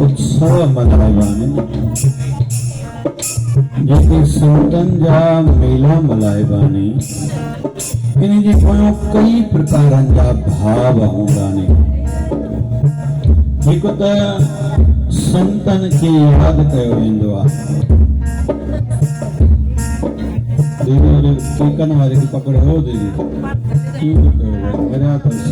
उत्सव मल्हाइबाने जेके संतन जा मेला मल्हाइबाने इन जे पोयों कई प्रकारन जा भाव हूंदा ने। हिकु त संतन खे याद कयो वेंदो आहे। टीकन वारे खे पकड़ो दीदी ठीक कयो वरिया अथसि।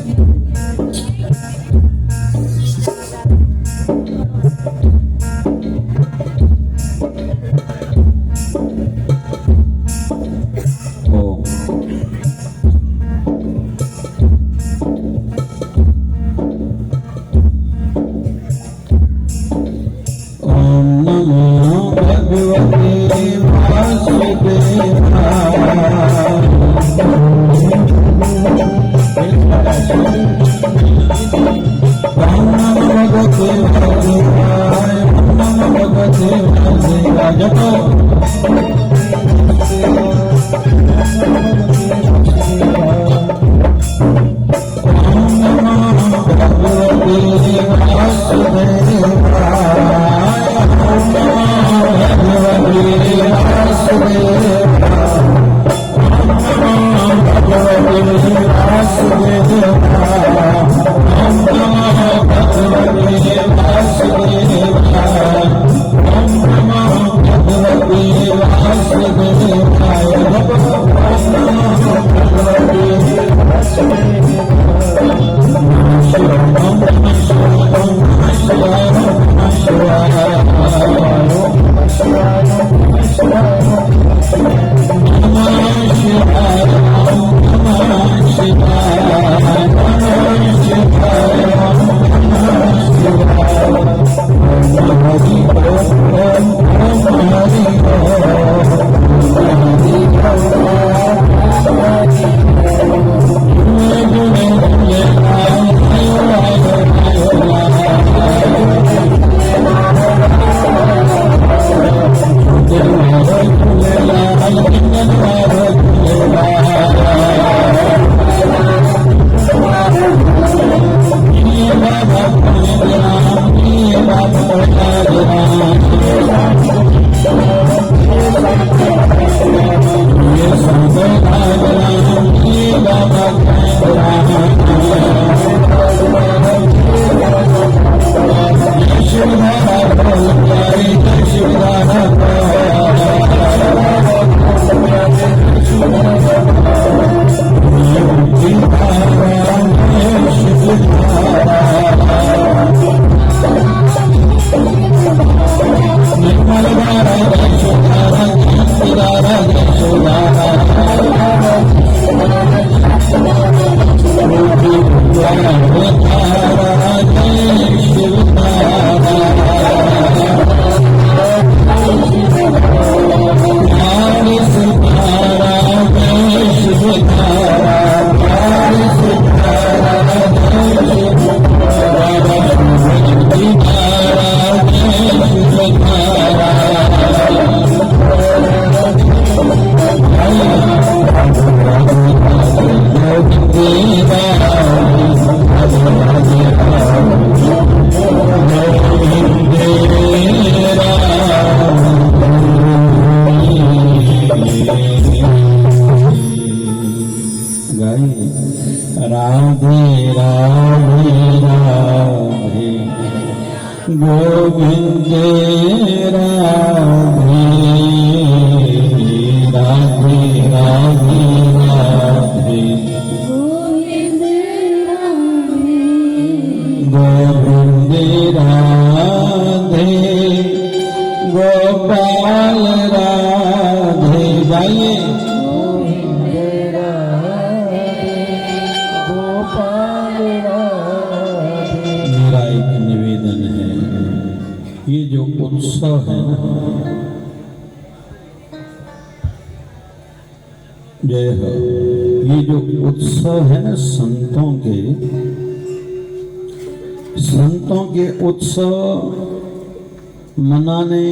गोविंद राधे राधे राधे राधे गोविंद गोविंद राधे गोपाल राधे गाइए गोविंद गोपाल राधे। मेरा एक निवेदन है, ये जो उत्सव है ना, जय हो, ये जो उत्सव है ना संतों के उत्सव मनाने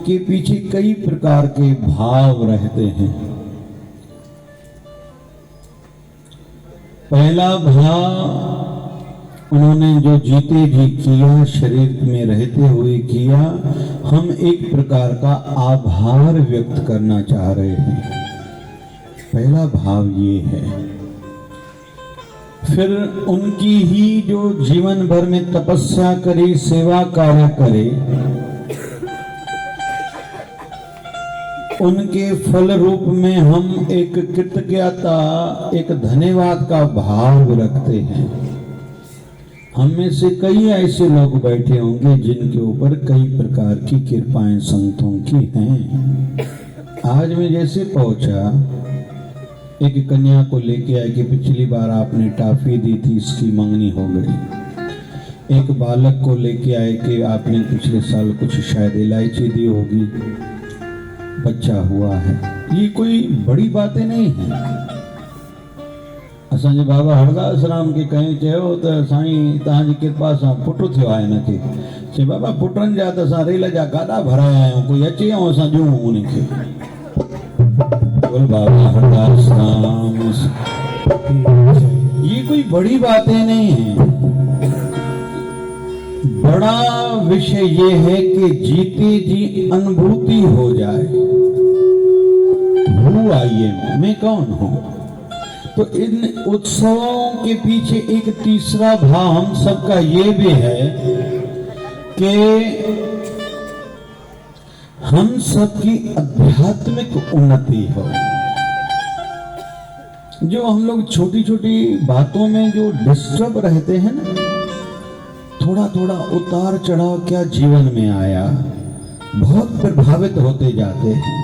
के पीछे कई प्रकार के भाव रहते हैं। पहला भाव उन्होंने जो जीते जी किया, शरीर में रहते हुए किया, हम एक प्रकार का आभार व्यक्त करना चाह रहे हैं। पहला भाव ये है। फिर उनकी ही जो जीवन भर में तपस्या करे, सेवा कार्य करे, उनके फल रूप में हम एक कृतज्ञता, एक धन्यवाद का भाव रखते हैं। हम में से कई ऐसे लोग बैठे होंगे जिनके ऊपर कई प्रकार की कृपाएं संतों की हैं। आज मैं जैसे पहुंचा, एक कन्या को लेके आए कि पिछली बार आपने टॉफी दी थी, इसकी मंगनी हो गई। एक बालक को लेके आए कि आपने पिछले साल कुछ शायद इलायची दी होगी, बच्चा हुआ है। ये कोई बड़ी बातें नहीं है। असांजे बाबा हरदास राम के कहीं चयो त साईं तव्हांजी कृपा सां पुटु थियो आहे हिनखे। चई बाबा पुटनि जा त असां रेल जा गाॾा भराया आहियूं, कोई अचे ऐं असां ॾियूं उनखे। बोल बाबा हरदास राम। ये कोई बड़ी बातें नहीं है। बड़ा विषय ये है कि जीते जी अनुभूति हो जाए, हूँ आइए मैं कौन हूं। तो इन उत्सवों के पीछे एक तीसरा भाव हम सबका ये भी है कि हम सबकी आध्यात्मिक उन्नति हो। जो हम लोग छोटी छोटी बातों में जो डिस्टर्ब रहते हैं ना, थोड़ा थोड़ा उतार चढ़ाव क्या जीवन में आया, बहुत प्रभावित होते जाते हैं,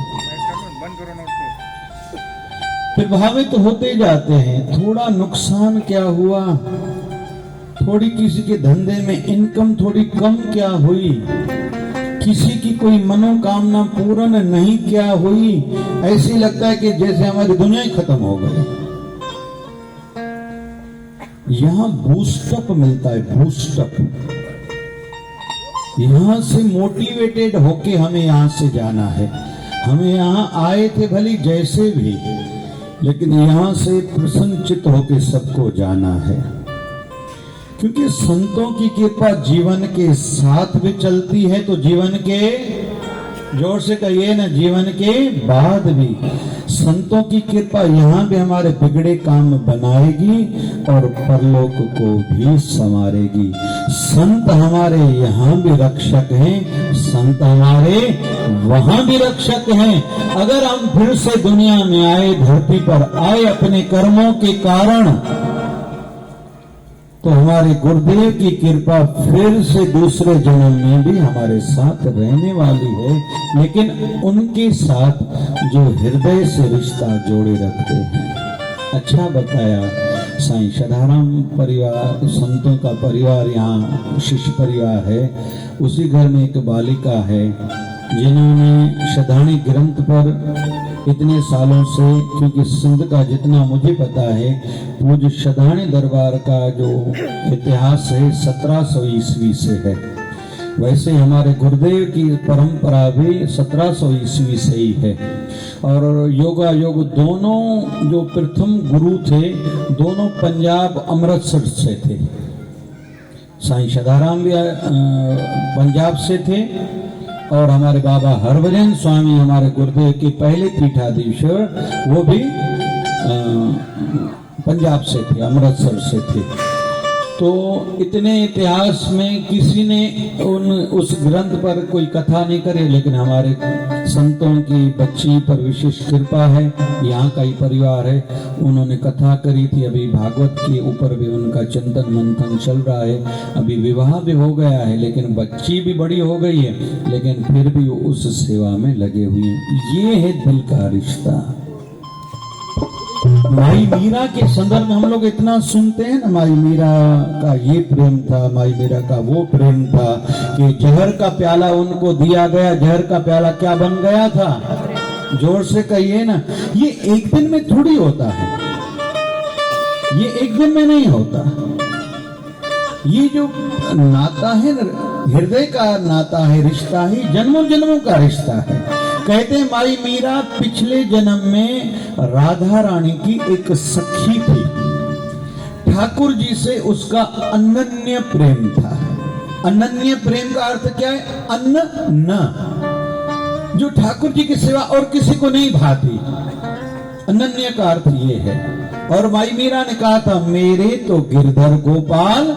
प्रभावित होते जाते हैं। थोड़ा नुकसान क्या हुआ, थोड़ी किसी के धंधे में इनकम थोड़ी कम क्या हुई, किसी की कोई मनोकामना पूर्ण नहीं क्या हुई, ऐसे लगता है कि जैसे हमारी दुनिया ही खत्म हो गई। यहां बूस्टअप मिलता है, बूस्टअप। यहां से मोटिवेटेड होके हमें यहां से जाना है। हमें यहां आए थे भली जैसे भी, लेकिन यहां से प्रसन्नचित्त होके सबको जाना है, क्योंकि संतों की कृपा जीवन के साथ भी चलती है, तो जीवन के, जोर से कहिए ना, जीवन के बाद भी संतों की कृपा यहाँ भी हमारे बिगड़े काम बनाएगी और परलोक को भी संवारेगी। संत हमारे यहाँ भी रक्षक हैं, संत हमारे वहां भी रक्षक हैं। अगर हम फिर से दुनिया में आए, धरती पर आए अपने कर्मों के कारण, तो हमारे गुरुदेव की कृपा फिर से दूसरे जन्म में भी हमारे साथ रहने वाली है, लेकिन उनके साथ जो हृदय से रिश्ता जोड़े रखते हैं। अच्छा बताया साईं। सदाराम परिवार, संतों का परिवार, यहाँ शिष्य परिवार है। उसी घर में एक बालिका है जिन्होंने शदानी ग्रंथ पर इतने सालों से, क्योंकि सिंध का जितना मुझे पता है, पूज्य शदानी दरबार का जो इतिहास है 1700 ईस्वी से है। वैसे हमारे गुरुदेव की परंपरा भी 1700 ईस्वी से ही है। और योगा योग दोनों जो प्रथम गुरु थे, दोनों पंजाब अमृतसर से थे। साईं सदाराम भी पंजाब से थे और हमारे बाबा हरभजन स्वामी, हमारे गुरुदेव के पहले पीठाधीश्वर, वो भी पंजाब से थे, अमृतसर से थे। तो इतने इतिहास में किसी ने उस ग्रंथ पर कोई कथा नहीं करे, लेकिन हमारे संतों की बच्ची पर विशेष कृपा है। यहाँ का ही परिवार है, उन्होंने कथा करी थी। अभी भागवत के ऊपर भी उनका चिंतन मंथन चल रहा है। अभी विवाह भी हो गया है, लेकिन बच्ची भी बड़ी हो गई है, लेकिन फिर भी वो उस सेवा में लगे हुए हैं। ये है दिल का रिश्ता। माई मीरा के संदर्भ में हम लोग इतना सुनते हैं ना, माई मीरा का ये प्रेम था, माई मीरा का वो प्रेम था, कि जहर का प्याला उनको दिया गया। जहर का प्याला क्या बन गया था? जोर से कहिए ना। ये एक दिन में थोड़ी होता है, ये एक दिन में नहीं होता। ये जो नाता है ना, हृदय का नाता है, रिश्ता ही जन्मों जन्मों का रिश्ता है। कहते हैं माई मीरा पिछले जन्म में राधा रानी की एक सखी थी। ठाकुर जी से उसका अनन्य प्रेम था। अनन्य प्रेम का अर्थ क्या है? अन्न न, जो ठाकुर जी की सिवा और किसी को नहीं भाती। अनन्य का अर्थ ये है। और माई मीरा ने कहा था, मेरे तो गिरधर गोपाल,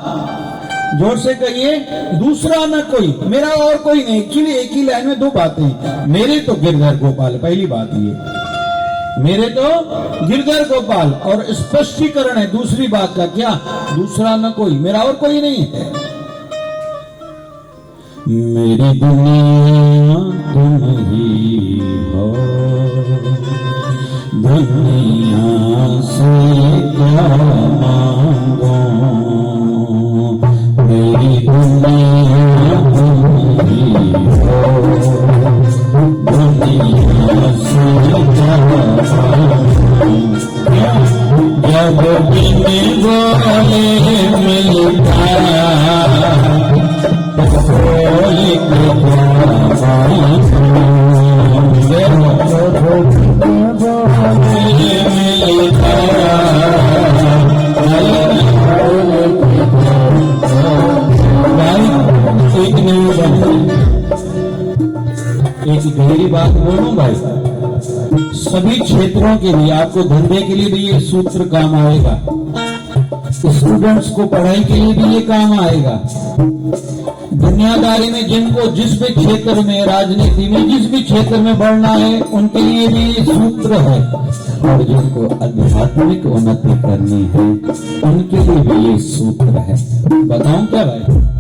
जोर से कहिए, दूसरा न कोई, मेरा और कोई नहीं। एक्चुअली एक ही लाइन में दो बातें, मेरे तो गिरधर गोपाल, पहली बात ये, मेरे तो गिरधर गोपाल, और स्पष्टीकरण है दूसरी बात का, क्या? दूसरा न कोई, मेरा और कोई नहीं है। मेरी दुनिया तुम ही हो, दुनिया से क्या मांगो, मेरी दुनिया तुम ही हो, दुनिया से क्या मांगो। जब बिन बोले मिलता एक गहरी बात बोलूं भाई, सभी क्षेत्रों के लिए, आपको धंधे के लिए भी ये सूत्र काम आएगा, स्टूडेंट्स को पढ़ाई के लिए भी ये काम आएगा, दुनियादारी में जिनको जिस भी क्षेत्र में, राजनीति में जिस भी क्षेत्र में बढ़ना है, उनके लिए भी ये सूत्र है। और जिनको आध्यात्मिक उन्नति करनी है, उनके लिए भी ये सूत्र है। बताऊं क्या भाई?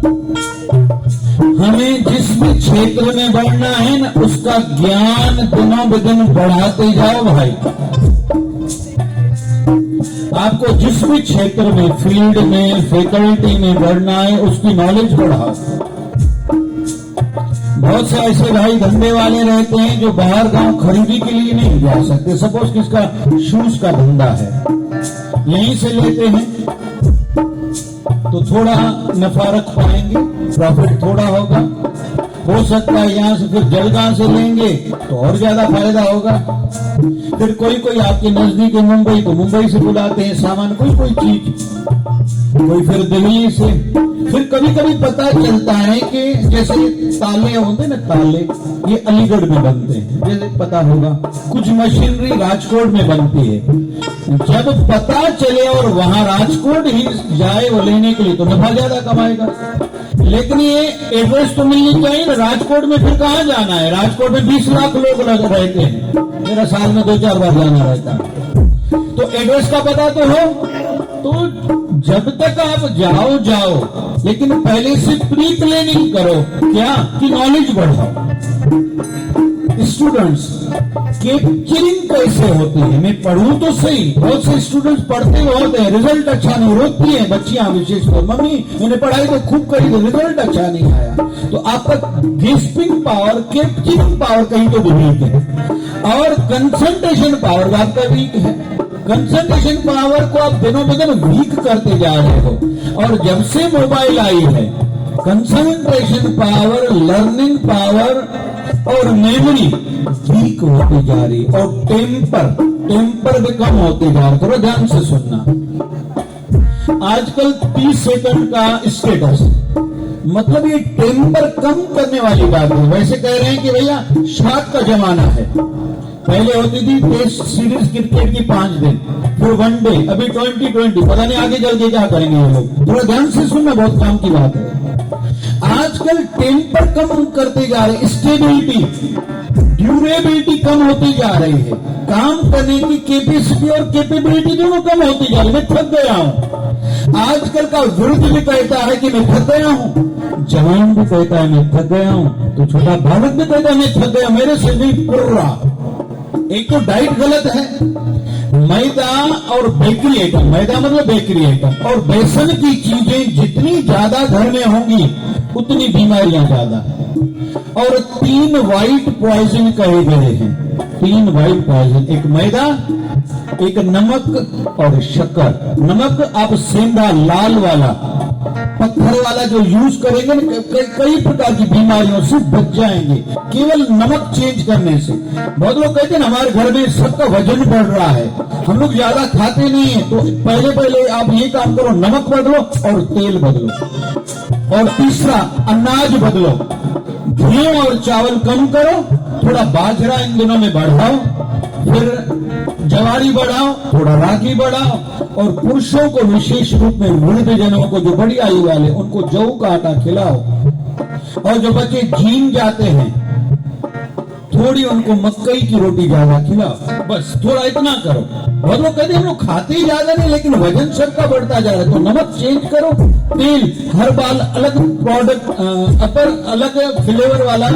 हमें जिस भी क्षेत्र में बढ़ना है ना, उसका ज्ञान दिनों दिन बढ़ाते जाओ भाई। आपको जिस भी क्षेत्र में, फील्ड में, फैकल्टी में बढ़ना है, उसकी नॉलेज बढ़ाओ। बहुत से ऐसे भाई धंधे वाले रहते हैं जो बाहर गांव खरीदी के लिए नहीं जा सकते। सपोज किसका शूज का धंधा है, यहीं से लेते हैं तो थोड़ा नफा रख पाएंगे, प्रॉफिट थोड़ा होगा। हो सकता है यहां से फिर जलगांव से लेंगे तो और ज्यादा फायदा होगा। फिर कोई आपके नजदीक है मुंबई, तो मुंबई से बुलाते हैं सामान, कोई चीज, कोई फिर दिल्ली से। फिर कभी कभी पता चलता है कि जैसे ताले होते ना, ताले ये अलीगढ़ में बनते हैं, जैसे पता होगा। कुछ मशीनरी राजकोट में बनती है। जब पता चले और वहां राजकोट ही जाए वो लेने के लिए, तो नफा ज्यादा कमाएगा। लेकिन ये एड्रेस तो मिलनी चाहिए ना। राजकोट में फिर कहाँ जाना है? राजकोट में 20 लाख लोग रहते हैं, मेरा साल में 2-4 बार जाना रहता है। तो एड्रेस का पता तो हो। तो जब तक आप जाओ, लेकिन पहले से प्री प्लानिंग करो, क्या कि नॉलेज बढ़ाओ। स्टूडेंट्स कैप्चरिंग कैसे होती है? मैं पढ़ूं तो सही, बहुत से स्टूडेंट्स पढ़ते बहुत है, रिजल्ट अच्छा नहीं, रोती है बच्चियां विशेष तौर, मम्मी मैंने पढ़ाई तो खूब करी तो रिजल्ट अच्छा नहीं आया। तो आपका गेस्पिंग पावर, कैप्चरिंग पावर कहीं तो वीक है, और कंसंट्रेशन पावर आपका वीक है। कंसंट्रेशन पावर को आप दिनों दिन वीक करते जा रहे हो। और जब से मोबाइल आई है, कंसंट्रेशन पावर, लर्निंग पावर और मेमोरी वीक होती जा रही, और टेम्पर भी कम होते जा रहे। थोड़ा ध्यान से सुनना। आजकल 30 सेकंड का स्टेटस, मतलब ये टेम्पर कम करने वाली बात है। वैसे कह रहे हैं कि भैया शॉट का जमाना है। पहले होती थी टेस्ट सीरीज क्रिकेट की 5 दिन, फिर वनडे, अभी 2020, पता नहीं आगे चल के क्या करेंगे ये लोग। थोड़ा ध्यान से सुनना, बहुत काम की बात है। आजकल टेम्पर कम करते जा रहे, स्टेबिलिटी, ड्यूरेबिलिटी कम होती जा रही है। काम करने की कैपेसिटी और कैपेबिलिटी दोनों कम होती जा रही है। मैं थक गया हूं। आजकल का वृद्ध भी कहता है कि मैं थक गया हूं, जवान भी कहता है मैं थक गया हूं, तो छोटा बालक भी कहता है मैं थक गया, मेरे से नहीं पुर रहा। एक तो डाइट गलत है, मैदा और बेकरी आइटम, मैदा मतलब बेकरी आइटम और बेसन की चीजें जितनी ज्यादा घर में होंगी उतनी बीमारियां ज्यादा। और 3 व्हाइट पॉइजन कहे गए हैं, 3 व्हाइट पॉइजन, एक मैदा, एक नमक और शक्कर। नमक आप सेंधा लाल वाला पत्थर वाला जो यूज करेंगे ना, कई प्रकार की बीमारियों से बच जाएंगे केवल नमक चेंज करने से। बहुत लोग कहते हैं ना हमारे घर में सबका वजन बढ़ रहा है, हम लोग ज्यादा खाते नहीं है, तो पहले आप ये काम करो, नमक बदलो और तेल बदलो। और तीसरा, अनाज बदलो, घी और चावल कम करो, थोड़ा बाजरा इन दिनों में बढ़ाओ, फिर जवारी बढ़ाओ, थोड़ा रागी बढ़ाओ। और पुरुषों को विशेष रूप में वृद्धजनों को, जो बड़ी आयु वाले, उनको जौ का आटा खिलाओ। और जो बच्चे जिम जाते हैं थोड़ी उनको मकई की रोटी ज्यादा खिलाओ, बस थोड़ा इतना करो। बहुत लोग कहते हैं हम लोग खाते ही ज्यादा नहीं, लेकिन वजन सबका बढ़ता जा रहा है, तो नमक चेंज करो। तेल हर बार अलग प्रोडक्ट, अलग फ्लेवर वाला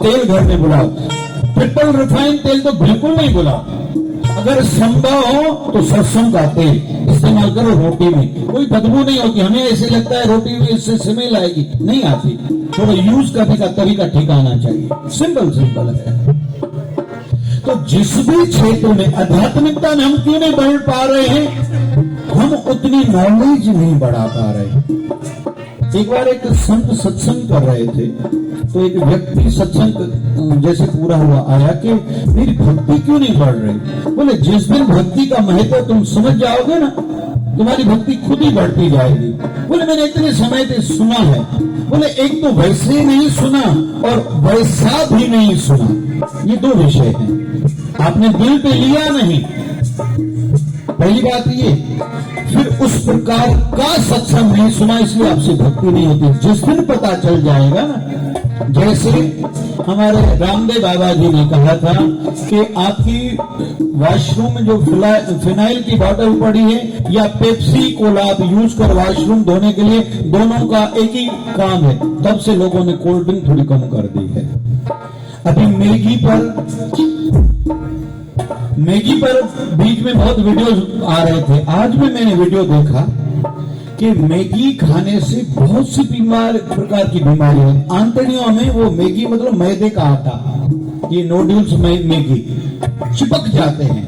तेल घर में बुलाओ। ट्रिपल रिफाइंड तेल तो बिल्कुल नहीं बुलाओ। अगर संभव हो तो सरसों का तेल इस्तेमाल करो रोटी में, कोई बदबू नहीं होती। हमें ऐसे लगता है रोटी में इससे स्मेल आएगी, नहीं आती। थोड़ा यूज करने का तरीका ठीक आना चाहिए, सिंपल है। तो जिस भी क्षेत्र में आध्यात्मिकता में हम क्यों नहीं बढ़ पा रहे हैं, हम उतनी नॉलेज नहीं बढ़ा पा रहे। एक बार एक संत सत्संग कर रहे थे, तो एक व्यक्ति सत्संग जैसे पूरा हुआ आया कि मेरी भक्ति क्यों नहीं बढ़ रही। बोले जिस दिन भक्ति का महत्व तुम समझ जाओगे ना, तुम्हारी भक्ति खुद ही बढ़ती जाएगी। बोले मैंने इतने समय से सुना है। बोले एक तो वैसे नहीं सुना और वैसा भी नहीं सुना, ये 2 विषय हैं। आपने दिल पे लिया नहीं, पहली बात ये। फिर उस प्रकार का सत्संग नहीं सुना, इसलिए आपसे भक्ति नहीं होती। जिस दिन पता चल जाएगा ना, जैसे हमारे रामदेव बाबा जी ने कहा था कि आपकी वॉशरूम में जो फिनाइल की बोतल पड़ी है या पेप्सी कोला आप यूज कर वॉशरूम धोने के लिए, दोनों का एक ही काम है। तब से लोगों ने कोल्ड ड्रिंक थोड़ी कम कर दी है। अभी मैगी पर बीच में बहुत वीडियोस आ रहे थे। आज भी मैंने वीडियो देखा कि मैगी खाने से बहुत सी प्रकार की बीमारियां, आंतड़ियों में वो मैगी मतलब मैदे का आटा, ये नूडल्स मैगी चिपक जाते हैं।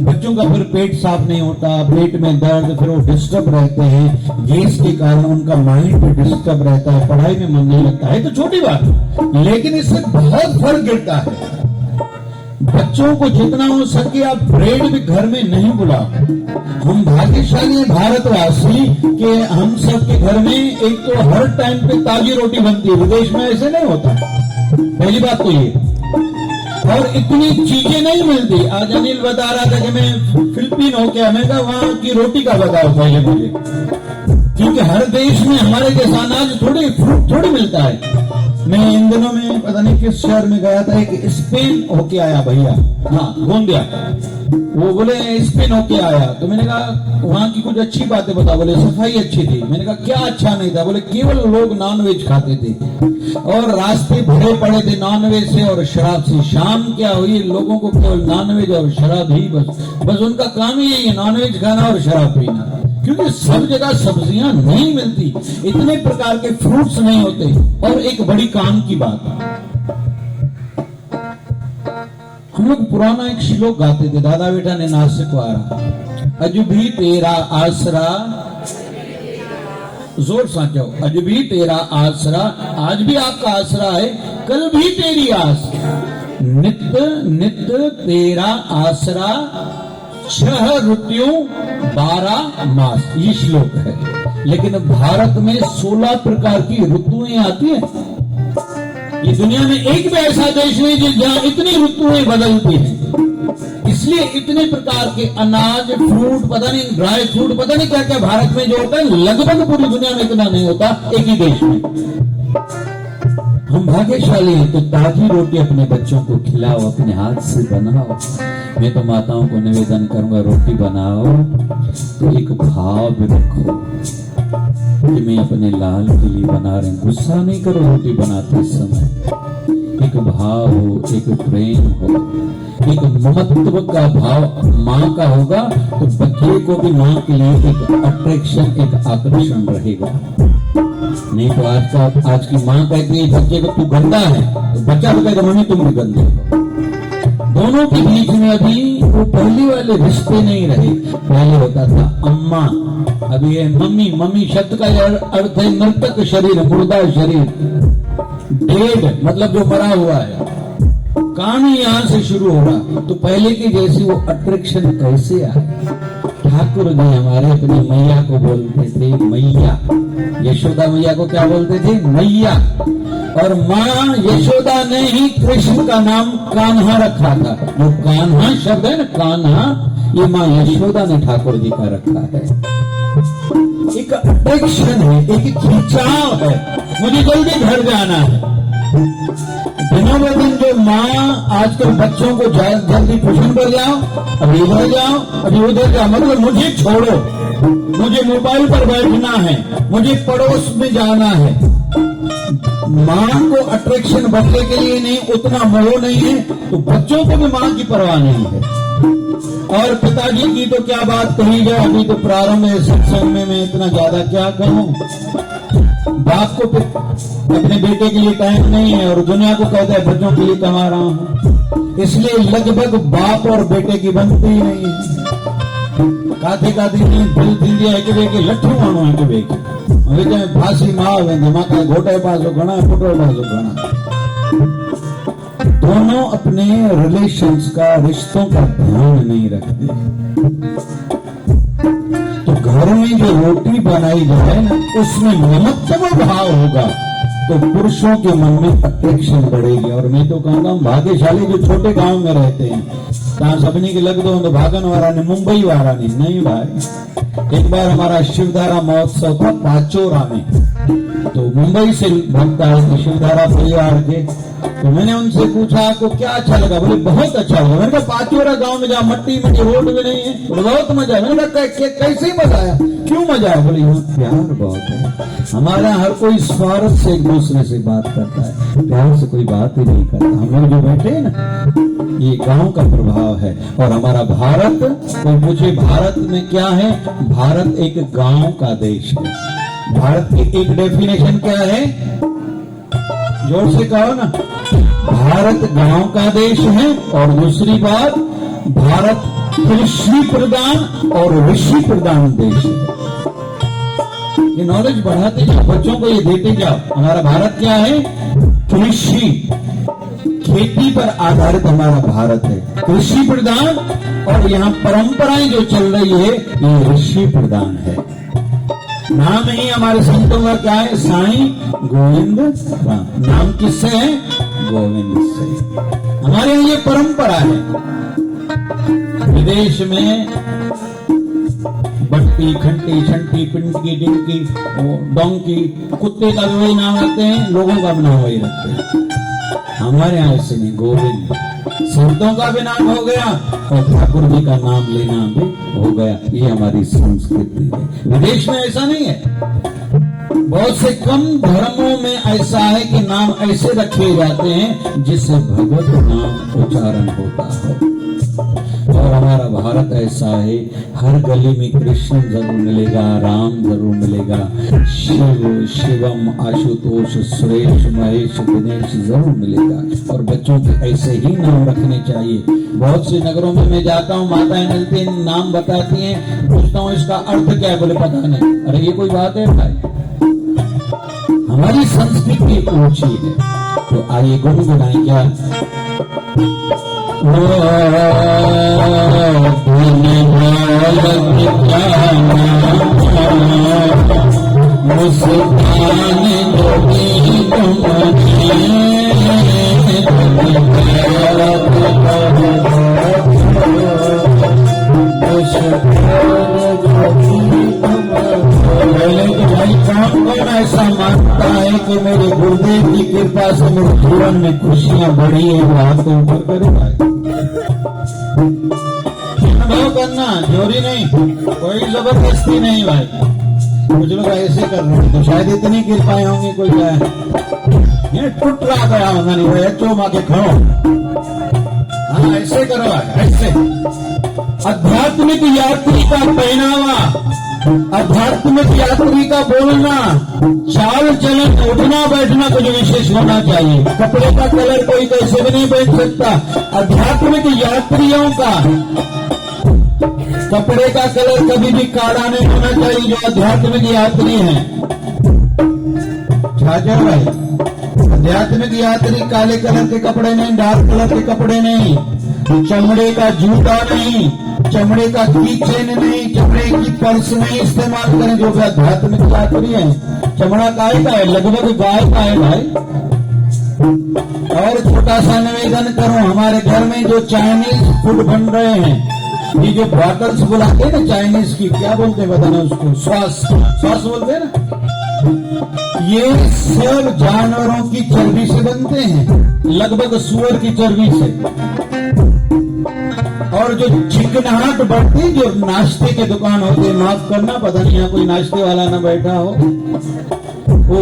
बच्चों का फिर पेट साफ नहीं होता, पेट में दर्द, फिर वो डिस्टर्ब रहते हैं, गैस के कारण उनका माइंड भी डिस्टर्ब रहता है, पढ़ाई में मन नहीं लगता है। तो छोटी बात है, लेकिन इससे बहुत फर्क गिरता है। बच्चों को जितना हो सके आप ब्रेड भी घर में नहीं बुलाओ। हम भाग्यशाली हैं भारतवासी कि हम सबके घर में एक तो हर टाइम पे ताजी रोटी बनती है, विदेश में ऐसे नहीं होता। पहली बात तो ये, और इतनी चीजें नहीं मिलती। आज अनिल बता रहा था कि मैं फिलिपीन होके मैंने कहा वहां की रोटी का बताओ पहले मुझे, क्योंकि हर देश में हमारे जैसा अनाज थोड़ी फ्रूट थोड़ी मिलता है। मैं इन दिनों में पता नहीं किस शहर में गया था, एक स्पेन होके आया भैया, हाँ गोंदिया, वो बोले स्पेन होके आया। तो मैंने कहा वहां की कुछ अच्छी बातें बता। बोले सफाई अच्छी थी। मैंने कहा क्या अच्छा नहीं था। बोले केवल लोग नॉनवेज खाते थे और रास्ते भरे पड़े थे नॉनवेज से और शराब से। शाम क्या हुई, लोगों को केवल नॉनवेज और शराब ही बस उनका काम ही यही है, नॉनवेज खाना और शराब पीना। क्योंकि सब जगह सब्जियां नहीं मिलती, इतने प्रकार के फ्रूट्स नहीं होते। और एक बड़ी काम की बात, हम लोग पुराना एक श्लोक गाते थे, दादा बेटा ने नासिक वारा, अज भी तेरा आसरा, जोर साचो, अज भी तेरा आसरा, आज भी आपका आसरा है, कल भी तेरी आस, नित्य नित्य तेरा आसरा, 6 ऋतु 12 मास, ये श्लोक है। लेकिन भारत में 16 प्रकार की ऋतुएं आती हैं। ये दुनिया में एक भी ऐसा देश नहीं जहां इतनी ऋतुएं बदलती हैं। इसलिए इतने प्रकार के अनाज, फ्रूट, पता नहीं ड्राई फ्रूट, पता नहीं क्या क्या भारत में जो होता है, लगभग पूरी दुनिया में इतना नहीं होता, एक ही देश में। हम भाग्यशाली हैं। तो ताजी रोटी अपने बच्चों को खिलाओ, अपने हाथ से बनाओ। मैं तो माताओं को निवेदन करूंगा, रोटी बनाओ तो एक भाव रखो कि मैं अपने लाल के लिए बना रहे हूं। गुस्सा नहीं करो रोटी बनाते समय। एक भाव हो, एक प्रेम हो, एक ममत्व का भाव माँ का होगा तो बच्चे को भी माँ के लिए एक अट्रैक्शन, एक आकर्षण रहेगा। नहीं तो आज की माँ कहती है बच्चे को तू गंदा है, तो बच्चा को कहेगा मम्मी तुम भी गंदे हो। दोनों के बीच में अभी वो पहले वाले रिश्ते नहीं रहे। पहले होता था अम्मा, अभी है मम्मी। मम्मी शब्द का अर्थ है मृतक शरीर, मुर्दा शरीर। डेड मतलब जो मरा हुआ है। कहानी यहां से शुरू होगा। तो पहले की जैसी वो अट्रैक्शन कैसे आए? ठाकुर जी हमारे अपनी मैया को बोलते थे मैया। यशोदा मैया को क्या बोलते थे? मैया। और माँ यशोदा ने ही कृष्ण का नाम कान्हा रखा था। जो कान्हा शब्द है ना, कान्हा, ये माँ यशोदा ने ठाकुर जी का रखा है। एक अट्रैक्शन है, एक खिंचाव है, मुझे जल्दी घर जाना है। दिनों में दिन जो माँ आजकल बच्चों को जल्दी ट्यूशन पर जाओ, अभी इधर जाओ, अभी उधर जाओ, मतलब मुझे छोड़ो, मुझे मोबाइल पर बैठना है, मुझे पड़ोस में जाना है। माँ को अट्रैक्शन बच्चे के लिए नहीं, उतना मोह नहीं है, तो बच्चों को भी माँ की परवाह नहीं है। और पिताजी की तो क्या बात कही जाए, अभी तो प्रारंभ है सत्संग में, मैं इतना ज्यादा क्या कहूं। बाप को अपने बेटे के लिए टाइम नहीं है और दुनिया को कहता है बच्चों के लिए कमा रहा हूं। इसलिए लगभग बाप और बेटे की बनती ही नहीं है। काथे नहीं दिल थी है कि लठू मानो है कि फांसी माँ वेंदे माता घोटे पासो घना पुटो पासो घना। दोनों अपने रिलेशंस का, रिश्तों का ध्यान नहीं रखते। तो घर में जो रोटी बनाई जाए ना, उसमें ममत्व भाव होगा तो पुरुषों के मन में अट्रैक्शन बढ़ेगी। और मैं तो कहूंगा भाग्यशाली जो छोटे गांव में रहते हैं, तहां सबनी के लग दो तो भागन वाला ने, मुंबई वाला नहीं भाई। एक बार हमारा शिवधारा महोत्सव था पाचोरा में, तो मुंबई से भक्त आए थे शिवधारा परिवार के। तो मैंने उनसे पूछा आपको क्या अच्छा लगा? बोले बहुत अच्छा लगा। मैंने कहा पाचोरा गांव में जहाँ मट्टी रोड भी नहीं है, बोले बहुत मजा है। मैंने कहा कैसे मजा आया, क्यों मजा आया? बोले यहाँ प्यार बहुत है। हमारा हर कोई स्वार्थ से एक दूसरे से बात करता है, प्यार से कोई बात ही नहीं करता। हम लोग जो बैठे हैं ना, ये गांव का प्रभाव है। और हमारा भारत, कोई पूछे भारत में क्या है? भारत एक गांव का देश है। भारत की एक डेफिनेशन क्या है? जोर से कहो ना। भारत गांव का देश है। और दूसरी बात, भारत कृषि प्रधान और ऋषि प्रधान देश है। ये नॉलेज बढ़ाते जाओ, बच्चों को ये देते जाओ। हमारा भारत क्या है? कृषि, खेती पर आधारित हमारा भारत है, कृषि प्रधान। और यहाँ परंपराएं जो चल रही है ये ऋषि प्रधान है। नाम ही हमारे संतों का क्या है? साईं गोविंद राम। नाम किससे है? गोविंद से। हमारे यहाँ ये परंपरा है। विदेश में बट्टी, खंटी, छंटी, पिंकी, डिंकी, डोंकी, कुत्ते का भी वही नाम रखते हैं, लोगों का भी नाम वही रखते हैं। हमारे यहाँ ऐसे नहीं, गोविंद। संतों का भी नाम हो गया और ठाकुर जी का नाम लेना भी हो गया। ये हमारी संस्कृति है। विदेश में ऐसा नहीं है। बहुत से कम धर्मों में ऐसा है कि नाम ऐसे रखे जाते हैं जिससे भगवत नाम उच्चारण होता हो। और हमारा भारत ऐसा है, हर गली में कृष्ण जरूर मिलेगा, राम जरूर मिलेगा, शिव, शिवम, आशुतोष, सुरेश, महेश, दिनेश जरूर मिलेगा। और बच्चों के ऐसे ही नाम रखने चाहिए। बहुत से नगरों में मैं जाता हूँ, माताएं मिलती हैं, नाम बताती हैं, पूछता हूँ इसका अर्थ क्या है? बोले पता नहीं। अरे ये कोई बात है भाई? हमारी संस्कृति ऊंची है। तो आइए गुनगुनाएं क्या? ओ मुस्कान जो दी तुमने पहले तो भाई कौन ऐसा मानता है कि मेरे गुरुदेव की कृपा से मेरे जीवन में खुशियां बढ़ी है, वो हाथ को ऊपर करेगा। अनुभव करना, जोरी नहीं, कोई जबरदस्ती नहीं भाई। कुछ लोग ऐसे कर रहे हैं तो शायद इतनी कृपाएं होंगी, कोई क्या ये टूट रहा गया होगा नहीं भाई, चो माँ के खड़ो। हाँ ऐसे करो, ऐसे। आध्यात्मिक यात्री का पहनावा, आध्यात्मिक यात्री का बोलना, चाल चलन, उठना बैठना कुछ विशेष होना चाहिए। कपड़े का कलर कोई कैसे भी नहीं पहन सकता। आध्यात्मिक यात्रियों का कपड़े का कलर कभी भी काला नहीं होना चाहिए, जो आध्यात्मिक यात्री हैं। छाजर भाई, आध्यात्मिक यात्री काले कलर के कपड़े नहीं, डार्क कलर के कपड़े नहीं, चमड़े का जूता नहीं, चमड़े का की चेन नहीं, चमड़े की पर्स नहीं इस्तेमाल करें जो भी आध्यात्मिक यात्री है। चमड़ा काय का है? लगभग गाय का है भाई। और छोटा सा निवेदन करूं, हमारे घर में जो चाइनीज फूड बन रहे हैं, ये जो बॉटल्स बुलाते हैं ना चाइनीज की, क्या बोलते हैं बताना उसको, सॉस बोलते हैं ना, ये सब जानवरों की चर्बी से बनते हैं, लगभग सुअर की चर्बी से। और जो चिकनाहट बढ़ती, जो नाश्ते के दुकान होते हैं, माफ करना पता नहीं यहाँ कोई नाश्ते वाला ना बैठा हो, वो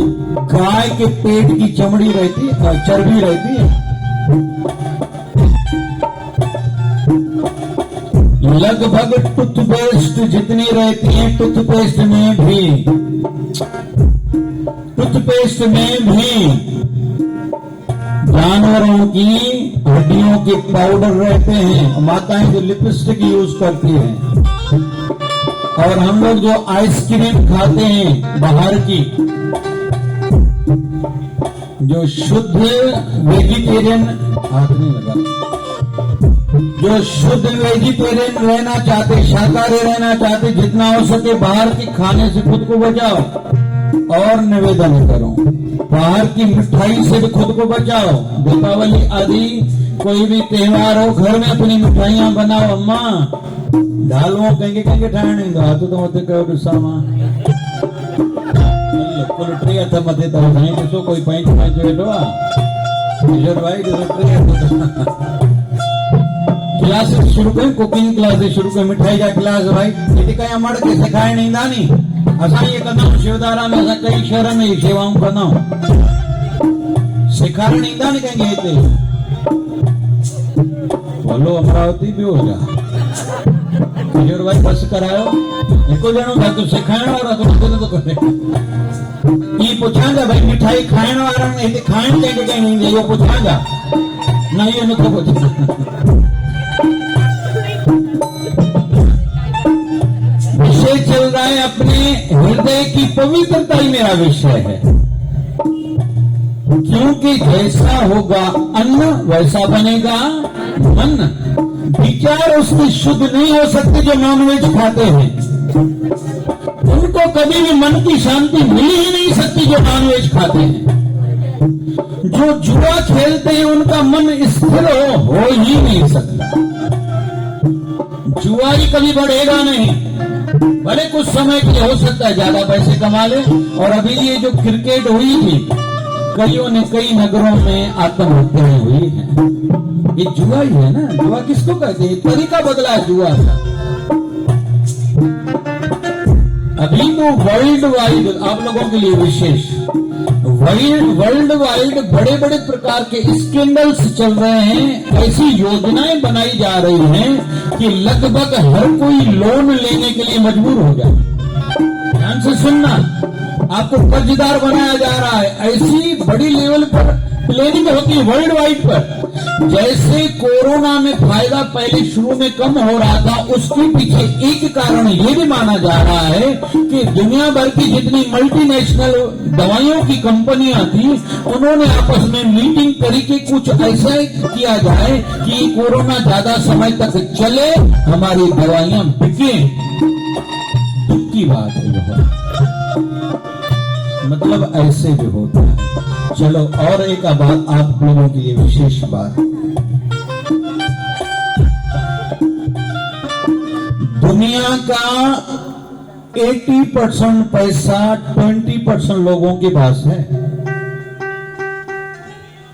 गाय के पेट की चमड़ी रहती है, चर्बी रहती है। लगभग टूथपेस्ट जितनी रहती है, टूथपेस्ट में भी जानवरों की हड्डियों के पाउडर रहते हैं। माताएं जो लिपस्टिक यूज करती हैं, और हम लोग जो आइसक्रीम खाते हैं बाहर की, जो शुद्ध वेजिटेरियन, हाथ नहीं लगा, जो शुद्ध वेजिटेरियन रहना चाहते, शाकाहारी रहना चाहते, जितना हो सके बाहर के खाने से खुद को बचाओ। और निवेदन करो, बाहर की मिठाई से भी खुद को बचाओ। दीपावली आदि कोई भी त्योहार हो, घर में अपनी मिठाइयां बनाओ। अम्मा ढालुओं कहेंगे ठाणे तो मत कहो सामा कुल ट्रे था मते तो साईं ॾिसो कोई पैंच वेठो आहे किशोर भाई ॾिसो ट्रे क्लासेस शुरू करें, कुकिंग क्लासेस शुरू करें, मिठाई जा क्लास भाई हिते कया मर्द खे सेखारण ईंदा नी। असां इहे कंदाऊं शिवधारा में, असां कई शहर में इहे शेवाऊं कंदाऊं, सेखारण ईंदा नी कंहिंखे हिते। बोलो अमरावती ॿियो जा किशोर भाई बस करायो, हिकु ॼणो था तूं सेखारण वारो तो नथो करे। इहे पुछांजा भाई मिठाई खाइण वारनि हिते खाइण कंहिंखे ईंदी, इहो पुछांजा न, इहो नथो पुछां। विषय चल रहा है अपने हृदय की पवित्रता ही मेरा विषय है, क्योंकि जैसा होगा अन्न वैसा बनेगा मन। विचार उसके शुद्ध नहीं हो सकते जो नॉनवेज खाते हैं, उनको कभी भी मन की शांति मिल ही नहीं सकती जो नॉनवेज खाते हैं। जो जुआ खेलते हैं उनका मन स्थिर हो ही नहीं सकता। जुआ ही कभी बढ़ेगा नहीं, भले कुछ समय के लिए हो सकता है ज्यादा पैसे कमा ले। और अभी ये जो क्रिकेट हुई थी, कईयों ने कई नगरों में आत्महत्याएं हुई हैं, ये जुआ ही है ना। जुआ किसको कहते हैं? तरीका बदला है जुआ का। अभी तो वर्ल्ड वाइड, आप लोगों के लिए विशेष, वर्ल्ड वाइड बड़े बड़े प्रकार के स्कैंडल्स चल रहे हैं। ऐसी योजनाएं बनाई जा रही हैं कि लगभग हर कोई लोन लेने के लिए मजबूर हो जाए। ध्यान से सुनना, आपको कर्जदार बनाया जा रहा है। ऐसी बड़ी लेवल पर प्लानिंग होती है वर्ल्ड वाइड पर। जैसे कोरोना में फायदा पहले शुरू में कम हो रहा था, उसके पीछे एक कारण ये भी माना जा रहा है कि दुनिया भर की जितनी मल्टीनेशनल दवाइयों की कंपनियां थी, उन्होंने आपस में मीटिंग करी कि कुछ ऐसा किया जाए कि कोरोना ज्यादा समय तक चले, हमारी दवाइयां बिके। दुख की बात है मतलब ऐसे भी होता है। चलो और एक बात आप लोगों के लिए विशेष बात, दुनिया का 80% पैसा 20% लोगों के पास है